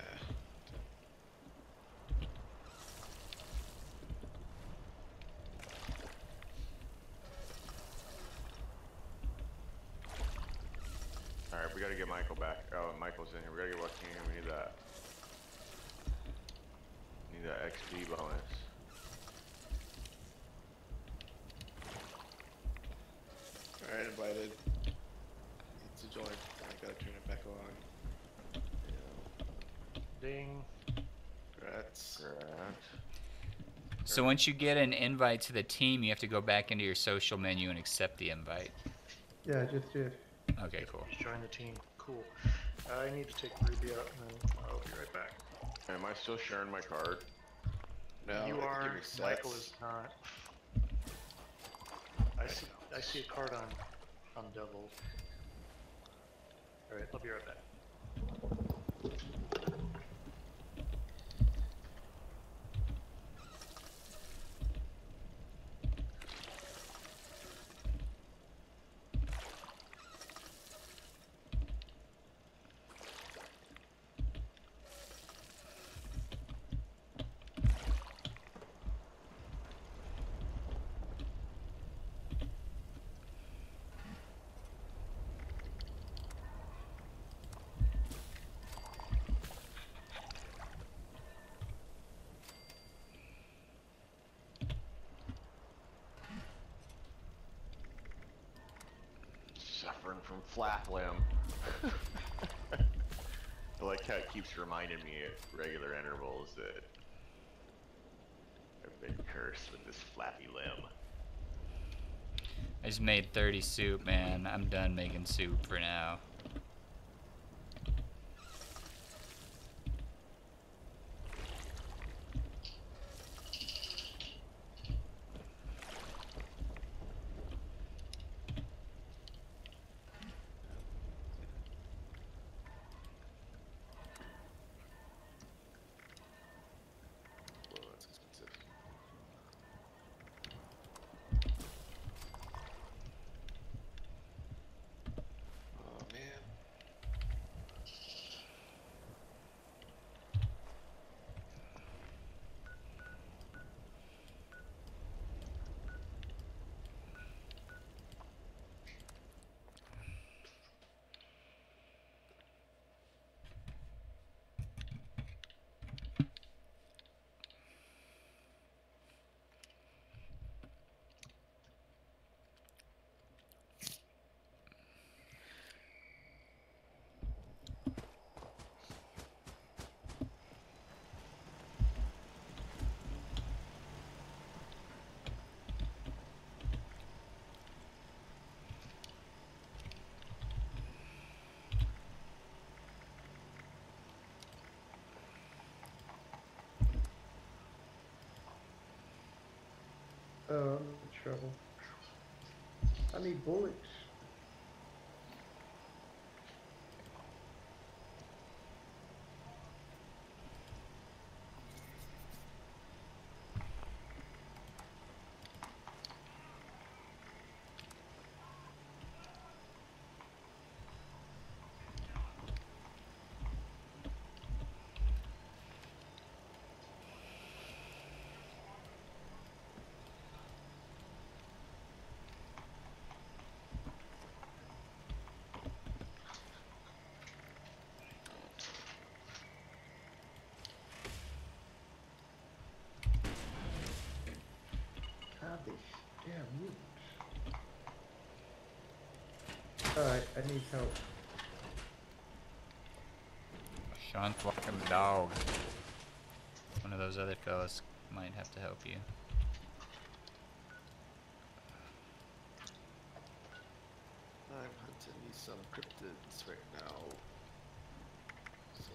Alright, we gotta get Michael back. Oh, Michael's in here. We gotta get Joaquin in. We need that. Need that XP bonus. Alright, invited. Need to join. I gotta turn it back on. Yeah. Ding. Congrats. So once you get an invite to the team, you have to go back into your social menu and accept the invite. Yeah, I just did. Okay, cool. Just join the team. Cool. I need to take Ruby out and then I'll be right back. Am I still sharing my card? No, You I think are. it resets. Michael is not. I see a card on Devil. Alright, I'll be right back. Suffering from flap limb. I like how it keeps reminding me at regular intervals that I've been cursed with this flappy limb. I just made 30 soup, man. I'm done making soup for now. Whoa, that's expensive. Oh man. Oh, I'm in trouble. I need bullets. God, these damn mutants. Alright, I need help. Sean's walking the dog. One of those other fellas might have to help you. I'm hunting me some cryptids right now. So,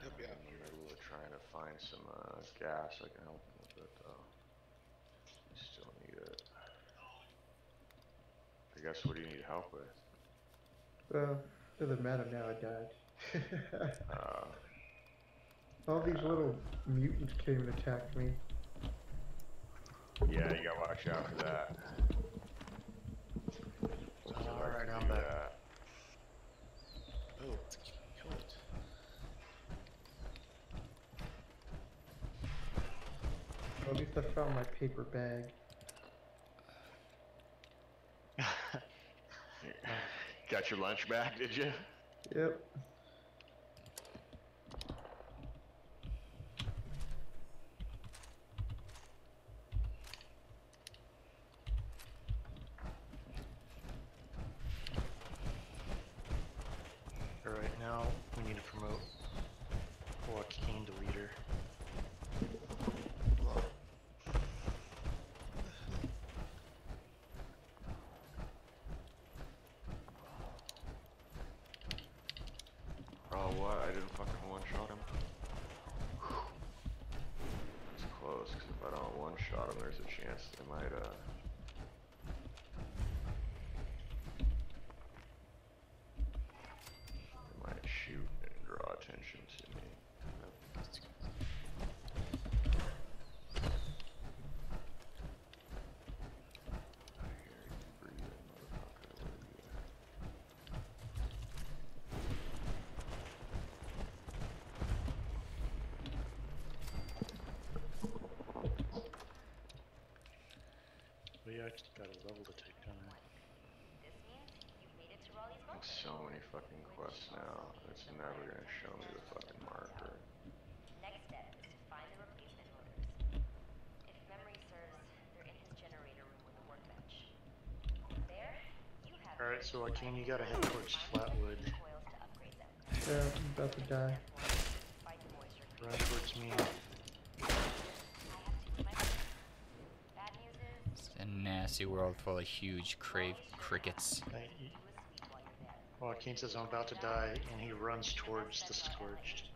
help me I'm out in the here. middle of trying to find some gas. I can help him with it though. I still need it. I guess what do you need help with? Well, doesn't matter now, I died. Uh, All these little mutants came and attacked me. yeah, you gotta watch out for that. Alright, To I'm do back. that. Oh, it's killed. Well, at least I found my paper bag. Got your lunch back, did you? Yep. Alright, now we need to promote Joaquin to leader. Oh, what? I didn't fucking one-shot him. It's close, because if I don't one-shot him, there's a chance they might, shoot and draw attention to me. I hear you breathing, motherfucker. Where are you at? We actually got a level to take down. This means you've made it to Raleigh's bunker. So many fucking quests now. It's never gonna show me the fucking marker. Next step is to find the replacement motors. If memory serves, they're in his generator room with the workbench. There, you have Alright, so Joaquin, you gotta head towards Flatwood. coils to upgrade them. Yeah, I'm about to die. Fight the moisture. Run towards me. Bad news is, It's a nasty world full of huge crickets. Joaquin says I'm about to die, and he runs towards the Scorched.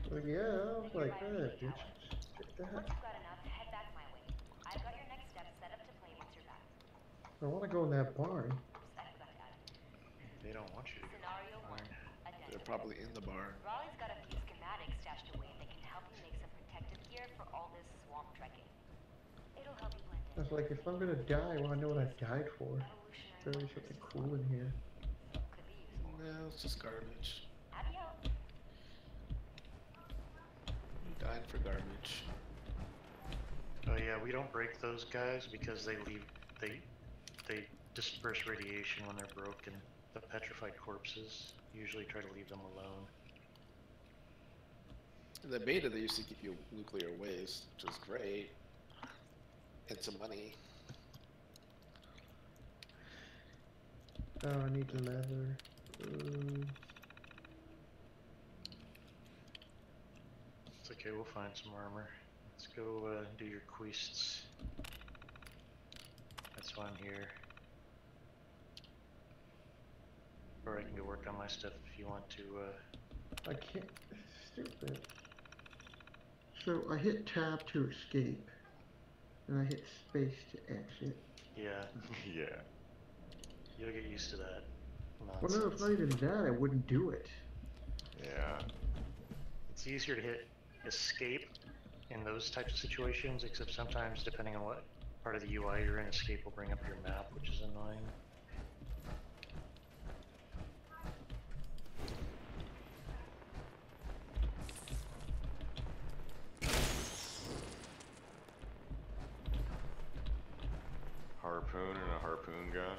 Well, yeah, I was like, bitch. Get the heck. Once you've got enough, head back my way. I've got your next step set up to play once you're back. I want to go in that barn. Oops, I forgot to add. They don't want you to get Scenario 1. fine. They're Addendum. probably in the barn. Raleigh's got a few schematics stashed away that can help you make some protective gear for all this swamp trekking. It'll help you blend I in. was like, if I'm gonna die, I want to know what I died for. There's something cool in here. Could be useful. No, it's just garbage. Happy out. You died for garbage. Oh yeah, we don't break those guys because they disperse radiation when they're broken. The petrified corpses usually try to leave them alone. In the beta, they used to give you nuclear waste, which was great. And some money. Oh, I need the leather. It's okay, we'll find some armor. Let's go do your quests. That's why I'm here. Or I can go work on my stuff if you want to. I can't. Stupid. So I hit tab to escape, and I hit space to exit. Yeah, Yeah. you'll get used to that Well, nonsense. no, it's not even that. I wouldn't do it. Yeah. It's easier to hit escape in those types of situations, except sometimes, depending on what part of the UI you're in, escape will bring up your map, which is annoying. Harpoon and a harpoon gun.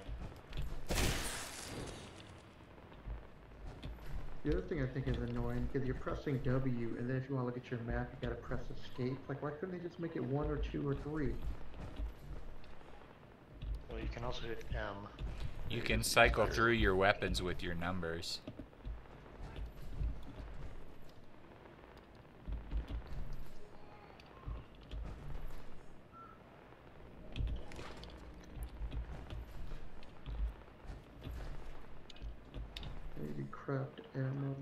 The other thing I think is annoying because you're pressing W, and then if you want to look at your map, you gotta press escape. Like, why couldn't they just make it 1 or 2 or 3? Well, you can also hit M. You can cycle through your weapons with your numbers. Maybe craft ammo.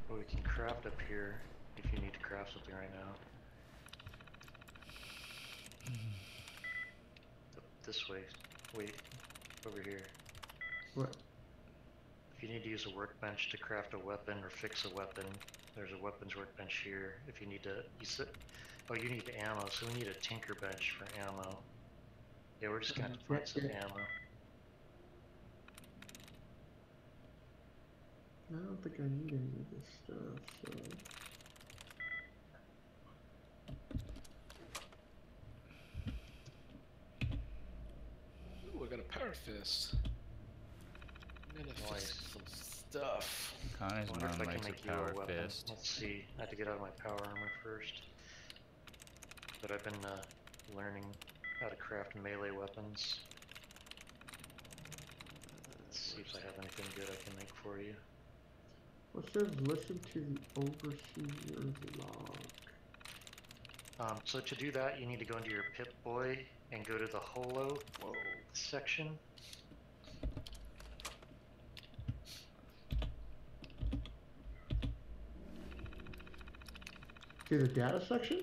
Well, we can craft up here if you need to craft something right now. Up this way. Wait, over here. What? If you need to use a workbench to craft a weapon or fix a weapon, there's a weapons workbench here. If you need to use it, oh, you need ammo, so we need a tinker bench for ammo. Yeah, we're just gonna have to find some ammo. I don't think I need any of this stuff, so... Ooh, I got a power fist. I'm gonna fix some stuff. Connor's I wonder mom if I can likes make a you a power weapon. fist. Let's see. I have to get out of my power armor first. But I've been learning how to craft melee weapons. Let's see if I have anything good I can make for you. Well, it says listen to the overseer's log. So to do that, you need to go into your Pip-Boy and go to the Holo section. See the data section?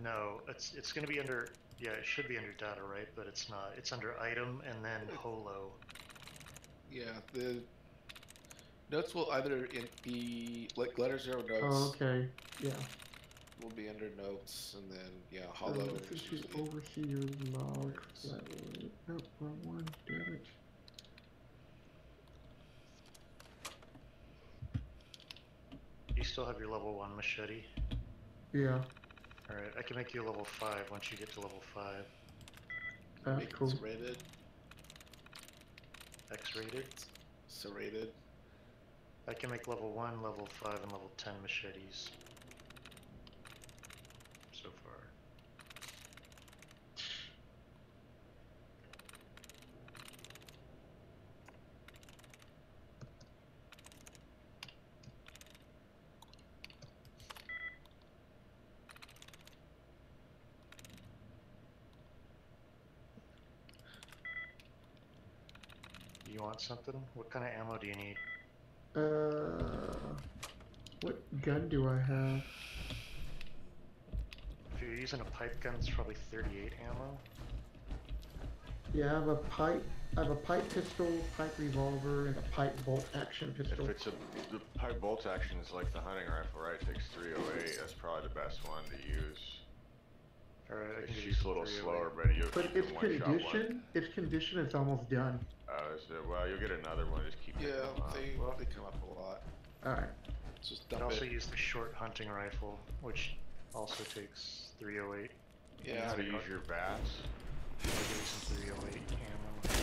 No, it's going to be under, yeah, it should be under data, right? But it's not. It's under item and then Holo. Yeah, the notes will either be like letter 0 notes. Oh, okay. Yeah. Will be under notes, and then yeah, So hollow. listen to overseer's log. Nope, wrong one. Damn it. You still have your level 1 machete? Yeah. Alright, I can make you a level 5 once you get to level 5. That's Make cool. it rated. X-rated? Serrated. I can make level 1, level 5, and level 10 machetes. So far. You want something? What kind of ammo do you need? What gun do I have? If you're using a pipe gun, it's probably 38 ammo. Yeah, I have a pipe pistol, pipe revolver, and a pipe bolt action pistol. If it's the pipe bolt action is like the hunting rifle, right? It takes 308. That's probably the best one to use. Alright, I It can give you shoots a some little 308. slower, but you But keep the one-shot one. its condition is almost done. Well, you'll get another one. Just keep picking Yeah, them up. they come up a lot. Alright. Just I dump also it. use the short hunting rifle, which also takes 308. You know Yeah. how to use your VATS? I'll give you some 308 ammo.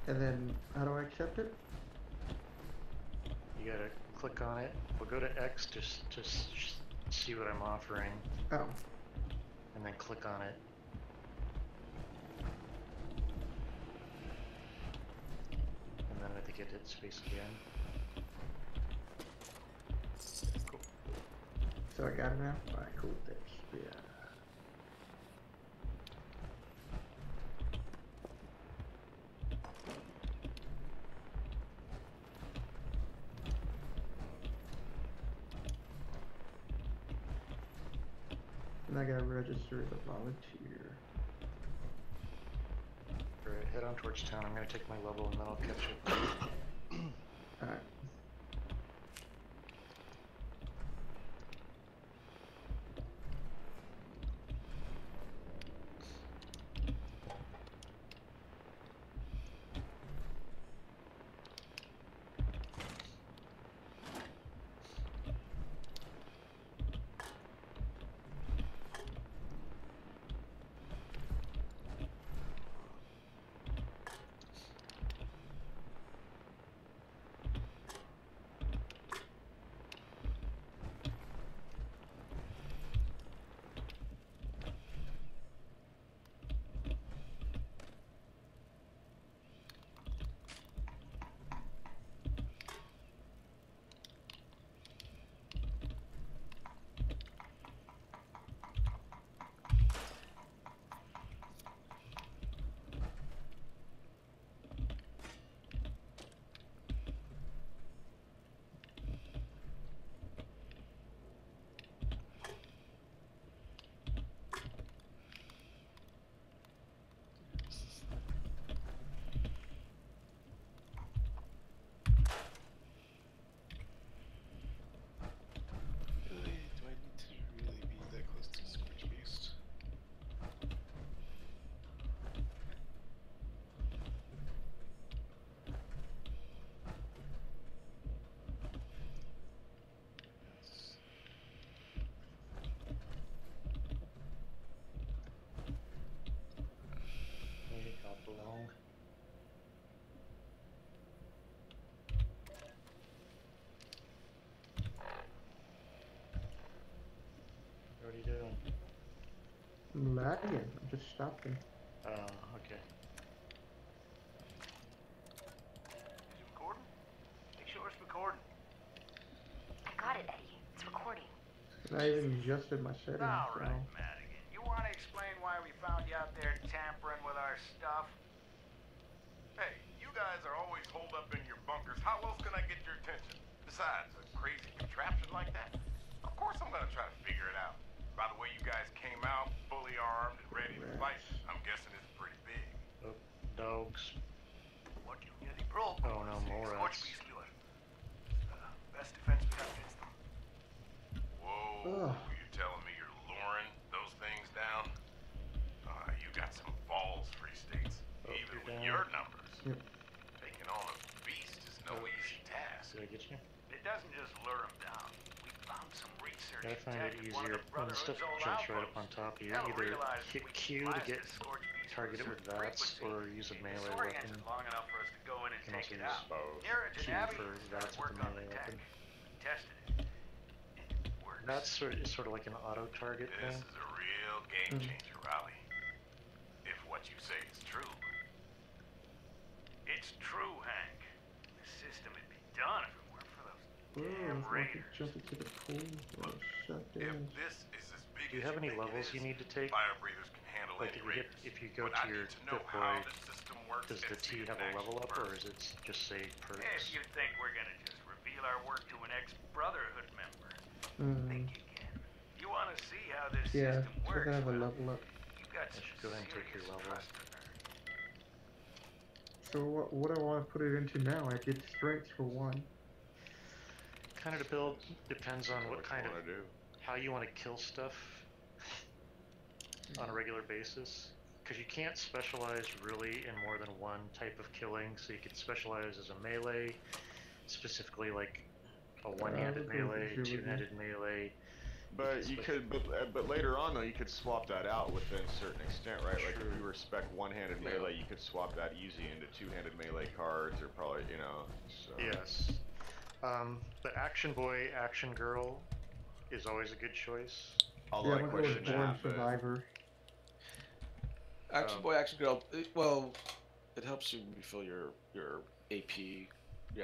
And then how do I accept it? You gotta click on it. We'll go to X to see what I'm offering, Oh. and then click on it. And then I think it hit space again. Cool. So I got it now? Alright, cool, thanks. Yeah. And I gotta register as a volunteer. Alright, head on towards town. I'm gonna take my level and then I'll catch up. Alright. Really, do I need to really be that close to the Scorch Beast? Maybe hop along. What are you doing? I'm lagging. I'm just stopping. Oh, okay. Is it recording? Make sure it's recording. I got it, Eddie. It's recording. And I even adjusted my settings. All So. right, Madigan. You want to explain why we found you out there tampering with our stuff? Hey, you guys are always holed up in your bunkers. How else can I get your attention? Besides, a crazy contraption like that? Of course I'm gonna try to figure it out. By the way you guys came out, fully armed and ready to fight, I'm guessing it's pretty big. Oh, dogs. What you nearly broke? Oh, no, more Scorch rats. Beast lure. Best defense we have against them. Whoa, Ugh. you telling me you're luring those things down? You got some balls, Free States. Oh, Even you're with down. your numbers. Yep. Taking on a beast is no easy task. Did I get you? It doesn't just lure them down. We found some research. I find it tech at one of easier the when the stuff Brotherhood's old jumps right up outposts. on top of you. Hell, Either realize hit we Q to blast get the Scorch Beast target it at a with certain VATS frequency. or use a It melee disorients weapon. it long enough for us to go in and You can take also it use out. both. Nearage Q and Abby for started VATS with work the on the melee tech. weapon. We tested it. It works. That's sort of like an auto target This thing. is a real game changer, Raleigh. If what you say is true. It's true, Hank. The system would be done if it weren't for those Whoa, damn if I could raiders. jump into the pool. Or shut If down. this is as big Do you as have any think it levels is, you need to take? fire breathers can handle Like any if you hit, raiders. if you go But to I your need to know how deploy, the system works does the and T see it have in a level action up, or first. is it just say If perks? you think we're gonna just reveal our work to an ex-Brotherhood member, think again. You wanna see how this Yeah, system so works? I have a well, level up. you got I some should go ahead and take your serious level. trust to earn. So what do I want to put it into now? I did strength for one. Kind of to build depends on what kind of do. how you want to kill stuff on a regular basis. Because you can't specialize really in more than one type of killing. So you could specialize as a melee, specifically like a one-handed we'll go with melee, agility. two-handed melee, But you could, but later on though, you could swap that out within a certain extent, right? Like if you were spec one-handed melee, you could swap that easy into two-handed melee cards, or probably, you know. So. Yes. But Action Boy, Action Girl is always a good choice. Although I I'm gonna go question with Born that, but Survivor. Action Boy, Action Girl. Well, it helps you refill your AP.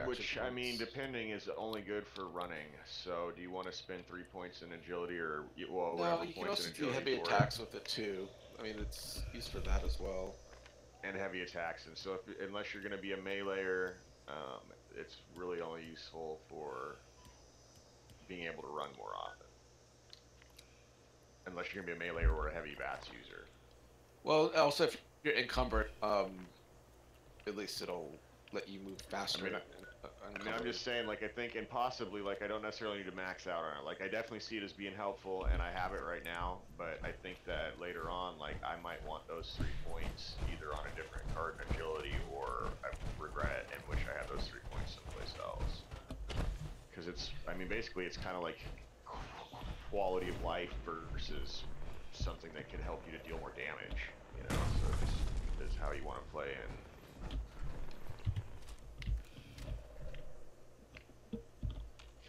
which I mean, depending is only good for running. So do you want to spend 3 points in agility, or well, no, whatever you can points also in do agility heavy for attacks with it too. I mean, it's used for that as well. and heavy attacks, and so unless you're going to be a meleeer, it's really only useful for being able to run more often. Unless you're going to be a meleeer or a heavy bats user. Well, also if you're encumbered, at least it'll let you move faster. I mean, I'm just saying, like, I think, and possibly, like, I don't necessarily need to max out on it. Like, I definitely see it as being helpful, and I have it right now, but I think that later on, like, I might want those 3 points either on a different card in agility, or I regret in which I have those 3 points someplace else. Because it's, I mean, basically, it's kind of like quality of life versus something that can help you to deal more damage, you know, so this is how you want to play in.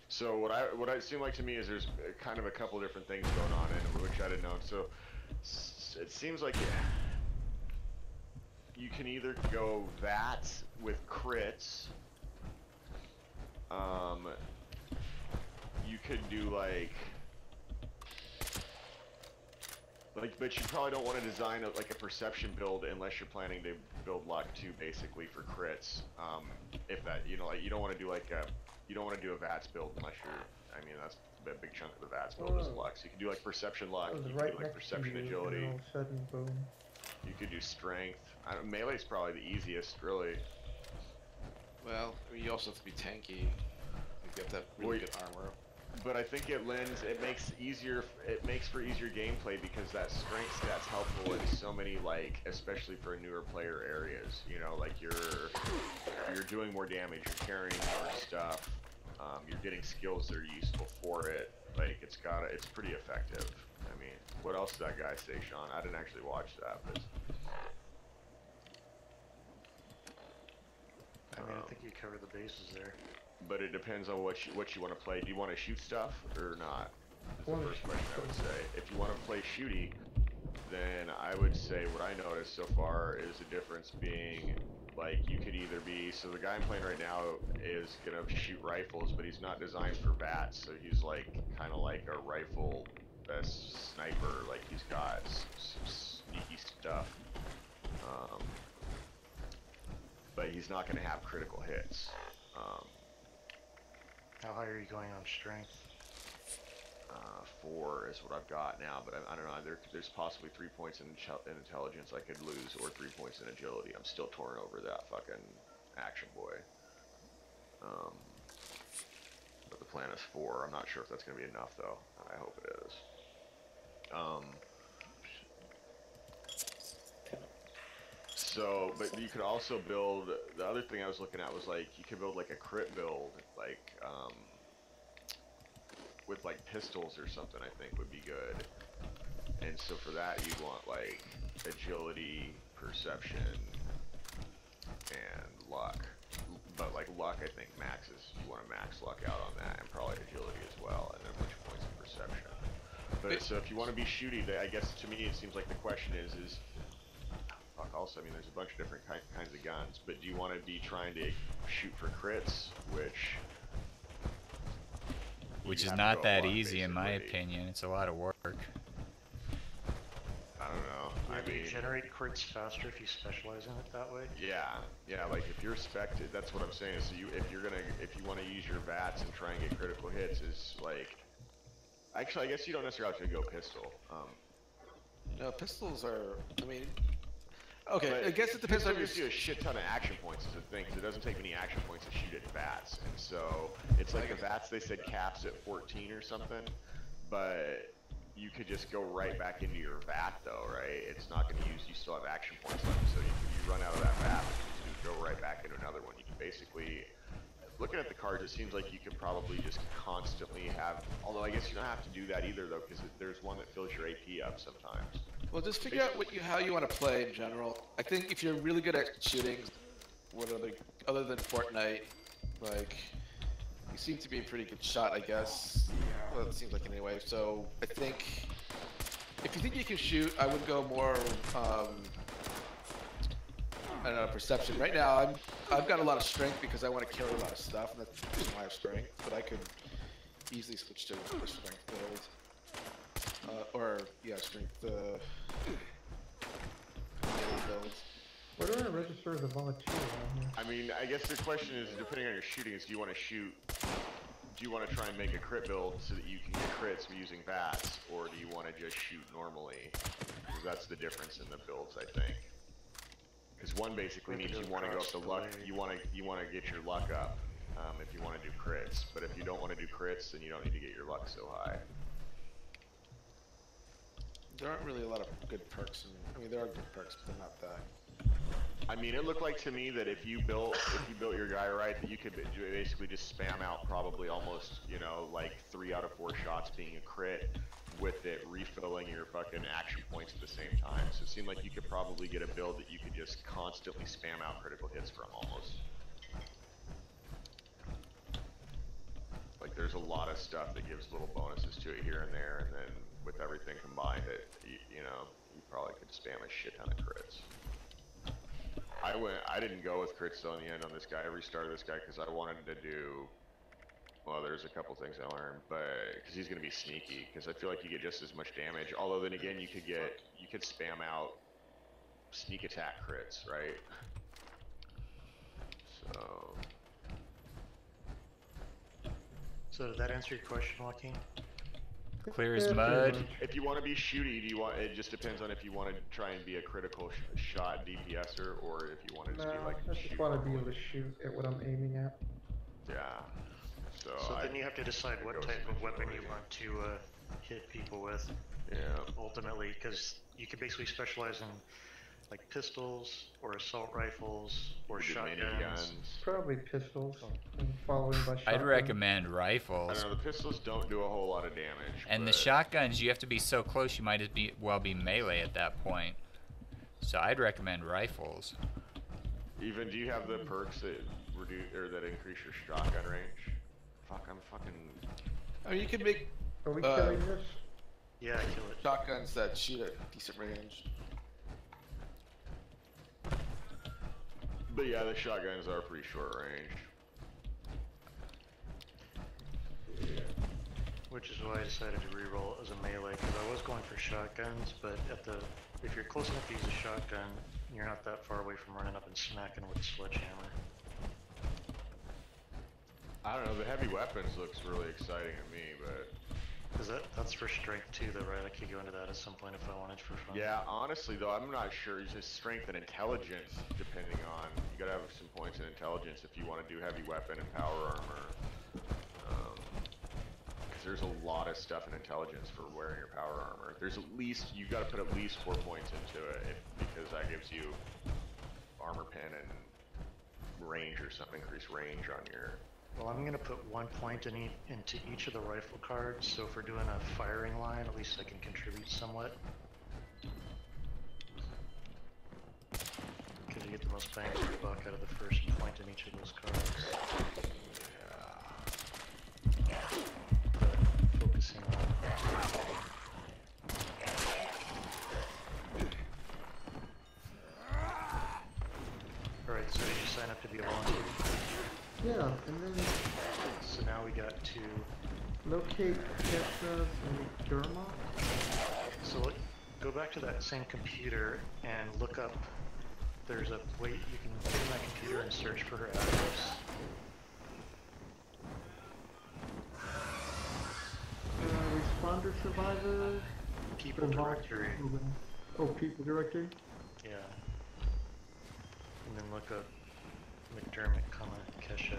So what it seemed like to me is there's kind of a couple different things going on in which I didn't know. So it seems like you can either go that with crits. You could do like, but you probably don't want to design like a perception build unless you're planning to build luck too, basically for crits. If that, you know, like you don't want to do like you don't want to do a VATS build unless you're, I mean, that's a big chunk of the VATS build is luck. So you can do like perception luck, you can do like perception agility. All of a sudden, boom. You could do strength. Melee's probably the easiest, really. Well, I mean, you also have to be tanky. You get that really good armor. But I think it makes for easier gameplay because that strength stat's helpful in so many, like, especially for newer player areas. You know, like you're doing more damage, you're carrying more stuff, you're getting skills that are useful for it. Like it's pretty effective. I mean, what else did that guy say, Sean? I didn't actually watch that, but. I mean, I think you covered the bases there. But it depends on what you want to play. Do you want to shoot stuff or not? Is the first question I would say. If you want to play shooty, then I would say what I noticed so far is the difference being, like, you could either be, so the guy I'm playing right now is gonna shoot rifles, but he's not designed for bats, so he's like kind of like a rifle best sniper. Like he's got some sneaky stuff, but he's not gonna have critical hits. How high are you going on strength? 4 is what I've got now, but I don't know. There's possibly 3 points in intelligence I could lose, or 3 points in agility. I'm still torn over that fucking Action Boy. But the plan is 4. I'm not sure if that's going to be enough, though. I hope it is. So, but you could also build, the other thing I was looking at was like, you could build like a crit build, like, with like pistols or something, I think would be good. And so for that, you'd want like agility, perception, and luck. But like luck, I think maxes, you want to max luck out on that, and probably agility as well, and then a bunch of points of perception. But so if you want to be shooty, I guess to me it seems like the question is also, I mean, there's a bunch of different kinds of guns, but do you want to be trying to shoot for crits, which is not that easy in my opinion. It's a lot of work. I don't know. Yeah, do you generate crits faster if you specialize in it that way? Yeah, like if you're spec'd, that's what I'm saying. So if you want to use your VATS and try and get critical hits, is like, actually, I guess you don't necessarily have to go pistol. No, pistols are, I mean, okay, I guess it depends on your... gives you a shit ton of action points is the thing, because it doesn't take many action points to shoot at VATS, and so it's like the VATS, they said caps at 14 or something, but you could just go right back into your VAT though, right? It's not going to use, you still have action points left, so you run out of that VAT, you can go right back into another one. You can basically, looking at the cards, it seems like you could probably just constantly have. Although I guess you don't have to do that either, though, because there's one that fills your AP up sometimes. Well, just figure out how you want to play in general. I think if you're really good at shooting, other than Fortnite, like you seem to be a pretty good shot, I guess. Well, it seems like anyway. So I think if you think you can shoot, I would go more. I don't know, perception. Right now, I've got a lot of strength because I want to carry a lot of stuff, and that's my strength. But I could easily switch to the strength build, strength melee build. Where do I register as a volunteer around here? I mean, I guess the question is, depending on your shooting, is do you want to shoot? Do you want to try and make a crit build so that you can get crits using bats, or do you want to just shoot normally? Because that's the difference in the builds, I think. Because one basically means you want to go up the luck. You want to get your luck up if you want to do crits. But if you don't want to do crits, then you don't need to get your luck so high. There aren't really a lot of good perks. I mean, there are good perks, but they're not that. I mean, it looked like to me that if you built your guy right, that you could basically just spam out probably almost, you know, like 3 out of 4 shots being a crit, with it refilling your fucking action points at the same time. So it seemed like you could probably get a build that you could just constantly spam out critical hits from almost. Like there's a lot of stuff that gives little bonuses to it here and there, and then with everything combined, you know, you probably could spam a shit ton of crits. I didn't go with crits though in the end on this guy. I restarted this guy because I wanted to do. Well, there's a couple things I learned, but because he's gonna be sneaky, because I feel like you get just as much damage. Although then again, you could spam out sneak attack crits, right? So did that answer your question, Joaquin? Clear as mud. If you want to be shooty, it just depends on if you want to try and be a critical shot DPSer, or if you want to just be like. I just want to be able to shoot at what I'm aiming at. Yeah. So then you have to decide what type of weapon you want to hit people with. Yeah. Ultimately, because you can basically specialize in like pistols or assault rifles or shotguns. Probably pistols, and following by shotguns. I'd recommend rifles. I don't know, the pistols don't do a whole lot of damage. And the shotguns, you have to be so close, you might as well be melee at that point. So I'd recommend rifles. Even, do you have the perks that reduce or that increase your shotgun range? Fuck, I'm fucking. I mean, you can make. Are we killing this? Yeah, I kill it. Shotguns that shoot at decent range. But yeah, the shotguns are pretty short range. Which is why I decided to reroll as a melee, because I was going for shotguns, but if you're close enough to use a shotgun, you're not that far away from running up and smacking with a sledgehammer. I don't know, the heavy weapons looks really exciting to me, but. Cause that's for strength too, though, right? I could go into that at some point if I wanted for fun. Yeah, honestly though, I'm not sure. It's just strength and intelligence, depending on. You gotta have some points in intelligence if you want to do heavy weapon and power armor. Because there's a lot of stuff in intelligence for wearing your power armor. There's you gotta put at least 4 points into it, because that gives you armor pen and range or something, increased range on your. Well, I'm gonna put 1 point into each of the rifle cards, so if we're doing a firing line, at least I can contribute somewhat. Because you get the most bang for your buck out of the first point in each of those cards. But focusing on. Alright, so did you sign up to be a volunteer? Yeah, and then So now we got to locate Petra and Derma. So go back to that same computer and look up. There's a way you can get in that computer and search for her address. Responder survivor. People directory. Oh, people directory. Yeah. And then look up McDermott, Kesha.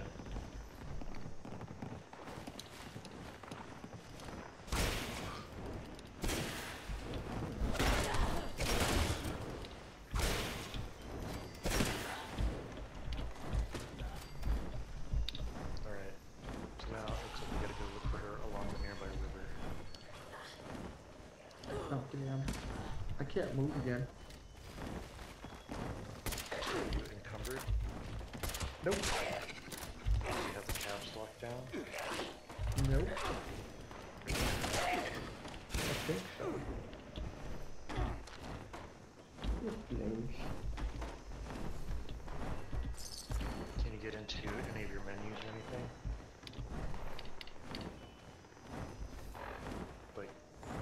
Oh damn. I can't move again. You encumbered? Nope. Do you have the caps locked down? Nope. I think so. Can you get into any of your menus or anything? Like,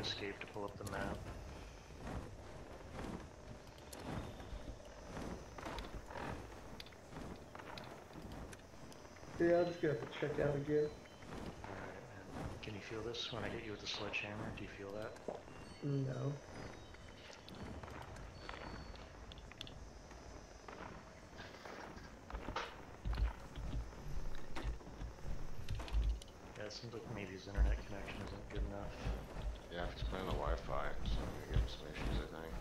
escape to pull up the map? Yeah, I'm just gonna have to check out again. Alright, and can you feel this when I get you with the sledgehammer? Do you feel that? No. Yeah, it seems like maybe his internet connection isn't good enough. Yeah, if he's playing the Wi-Fi, so I'm gonna give him some issues, I think.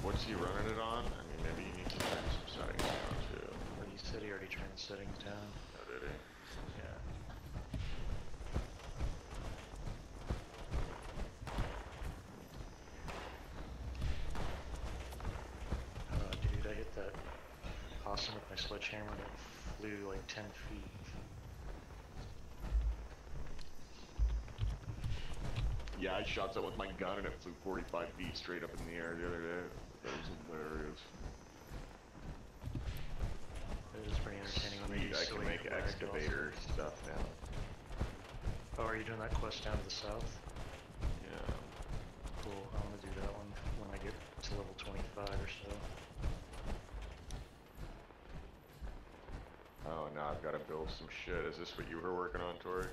What's he running it on? I mean, maybe you need to turn some settings down too. But he said he already turned the settings down. Oh, did he? Yeah. Dude, I hit that possum with my sledgehammer and it flew like 10 feet. Yeah, I shot that with my gun and it flew 45 feet straight up in the air the other day. That was hilarious. It is pretty entertaining when they Sweet, do I can silly make ragdolls. excavator stuff now. Oh, are you doing that quest down to the south? Yeah. Cool, I want to do that one when I get to level 25 or so. Oh, now I've got to build some shit. Is this what you were working on, Tori?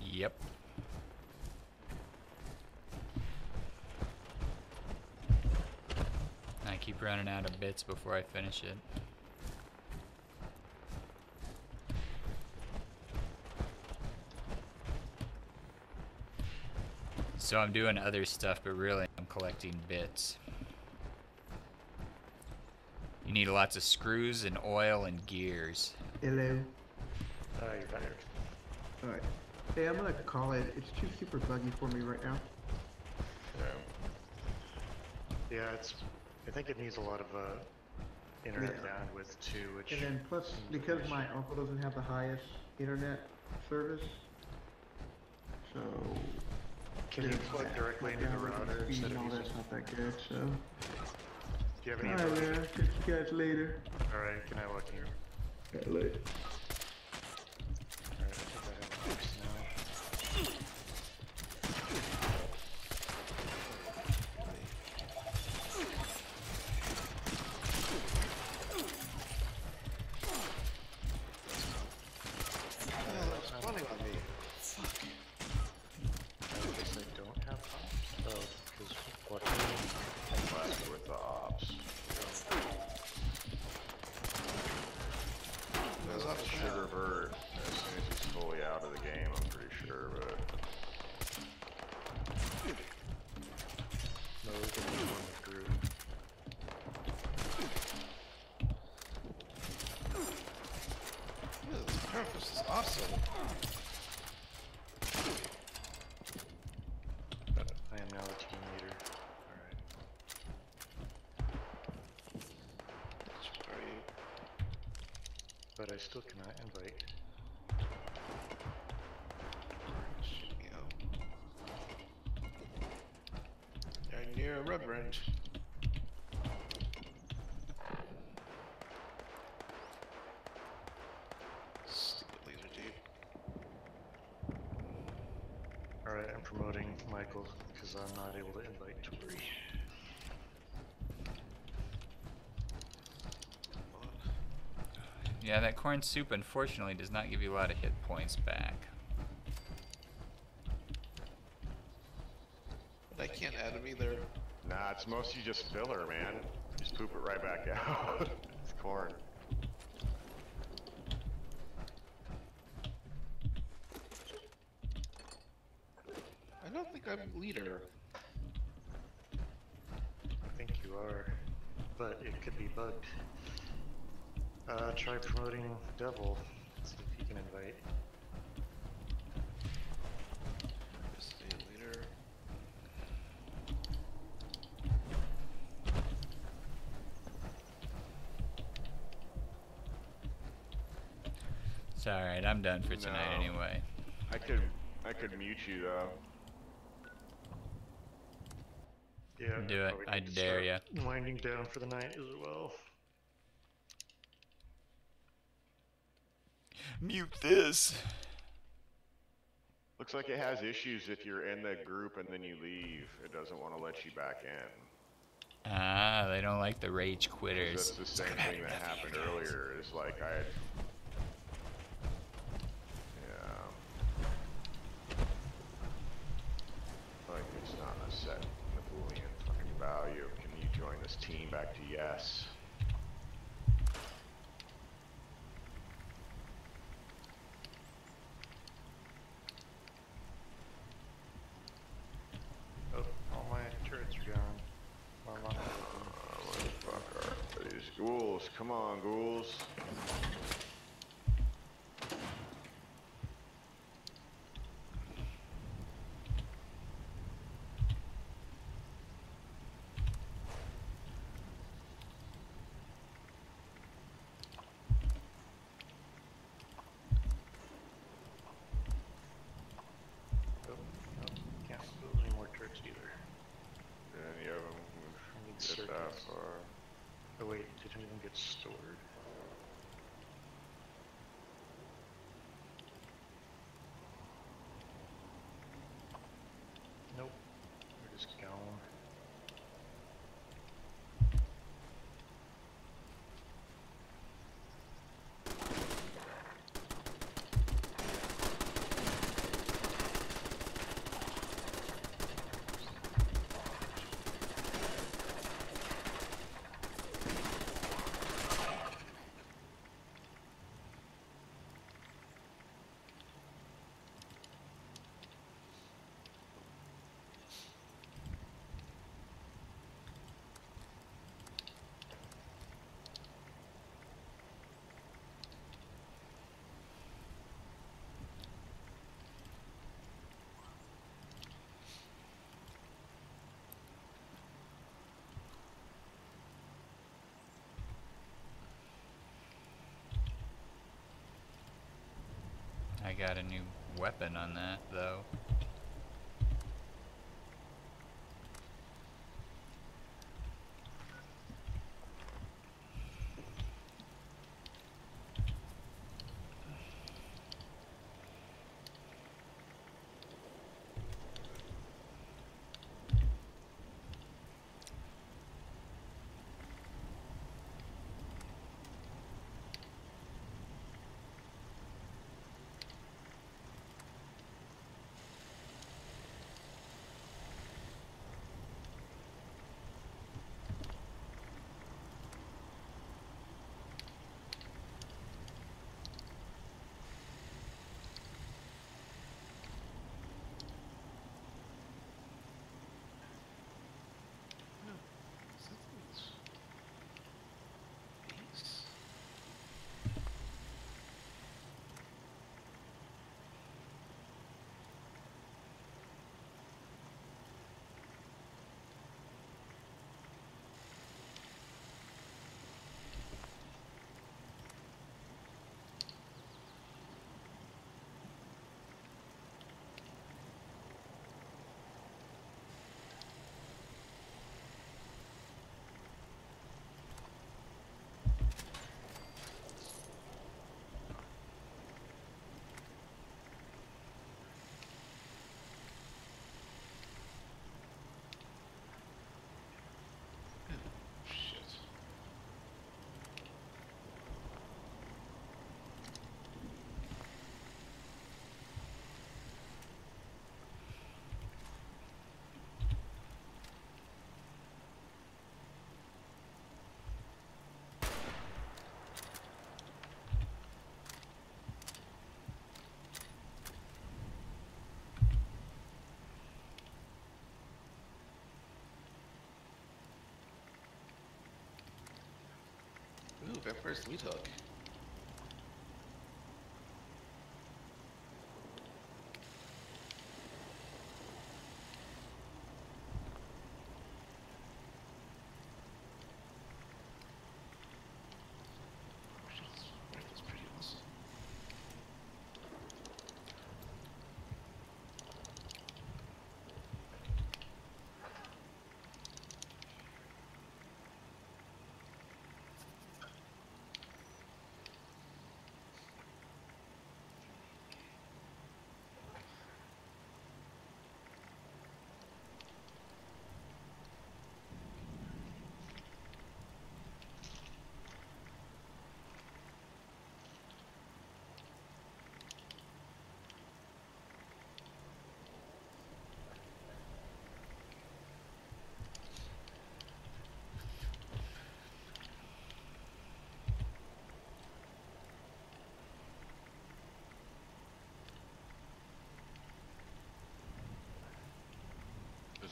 Yep. I keep running out of bits before I finish it. So I'm doing other stuff, but really I'm collecting bits. You need lots of screws and oil and gears. Hello. You're back. Alright. Hey, I'm gonna call it. It's too super buggy for me right now. Yeah. Yeah, I think it needs a lot of internet bandwidth too, which. And then plus, because my uncle doesn't have the highest internet service, so. Can you plug directly into the router instead of all using? that's not that good, so. Do you have any? Alright, man. Catch you guys later. Alright, can I walk here? Yeah, later. Alright, I think I have a box now. Spawning on me. I guess I don't have hops. Oh, because what? Left with the ops. Goes up Should revert as soon as he's fully out of the game, I'm pretty sure, but... No, we can do one through. This purpose is awesome. I am now the team leader. Alright. But I still cannot invite. They're near a rubber end. Stupid laser dude. Alright, I'm promoting Michael because I'm not able to invite Tori. Yeah, that corn soup unfortunately does not give you a lot of hit points back. But I can't add him either. Nah, it's mostly just filler, man. Just poop it right back out. It's corn. I don't think I'm leader. I think you are, but it could be bugged. Try promoting Devil. See if he can invite. Stay later. It's alright, I'm done for tonight No. anyway. I could mute you though. Yeah, Do it. probably I need to dare start ya. winding down for the night as well. Mute this. Looks like it has issues if you're in the group and then you leave. It doesn't want to let you back in. Ah, they don't like the rage 'Cause quitters. that's the same thing that happened earlier. Is like I had. Yeah. Like it's not a set the Boolean fucking value. Can you join this team? Back to yes. Oh, all my turrets are gone. Well, not all of them. What the fuck are these ghouls? Come on, ghouls. Oh, nope, can't build any more turrets either. Any of them I need get that circuits. far? Oh wait, did any of them get stored? Nope, they're just gone. I got a new weapon on that, though. Ooh, Vampire's Lead Hook.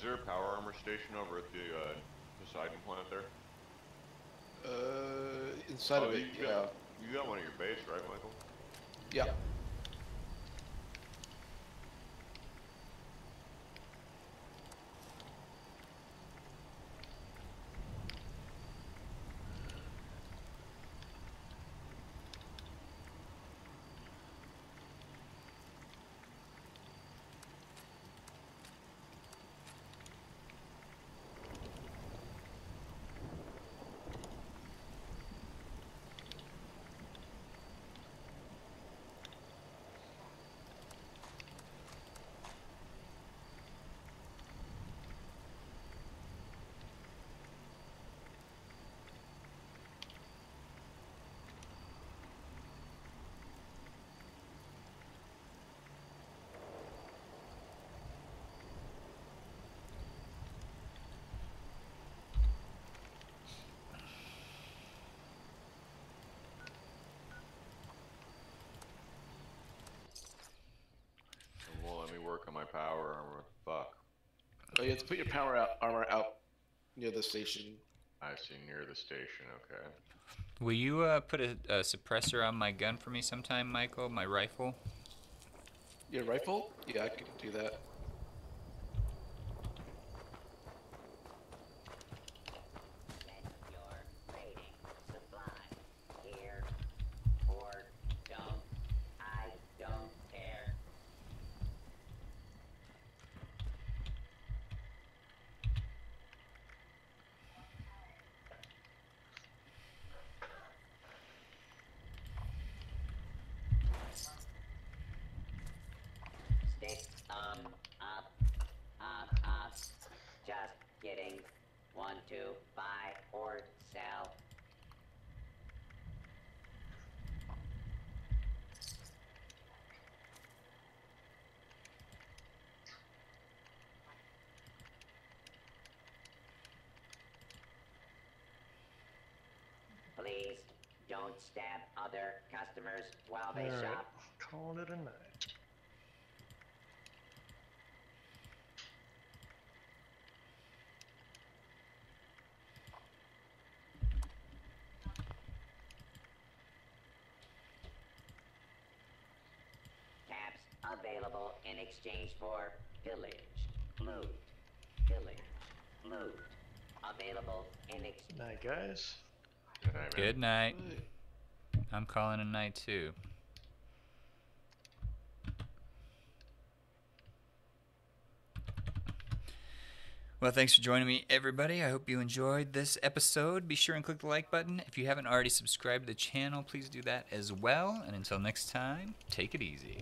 there a power armor station over at the Poseidon plant there? Inside of it, yeah. You got one at your base, right, Michael? Yeah. It won't let me work on my power armor. Fuck. Oh, you have to put your armor out near the station. I see, near the station, okay. Will you put a suppressor on my gun for me sometime, Michael? My rifle? Your rifle? Yeah, I can do that. Up. Just kidding. 1, 2, buy or sell. Please don't stab other customers while they Alright, shop. calling it a night. Caps available in exchange for pillage, loot, loot. Available in exchange. Night, guys. Good night, man. Good night. I'm calling a night too. Well, thanks for joining me, everybody. I hope you enjoyed this episode. Be sure and click the like button. If you haven't already subscribed to the channel, please do that as well. And until next time, take it easy.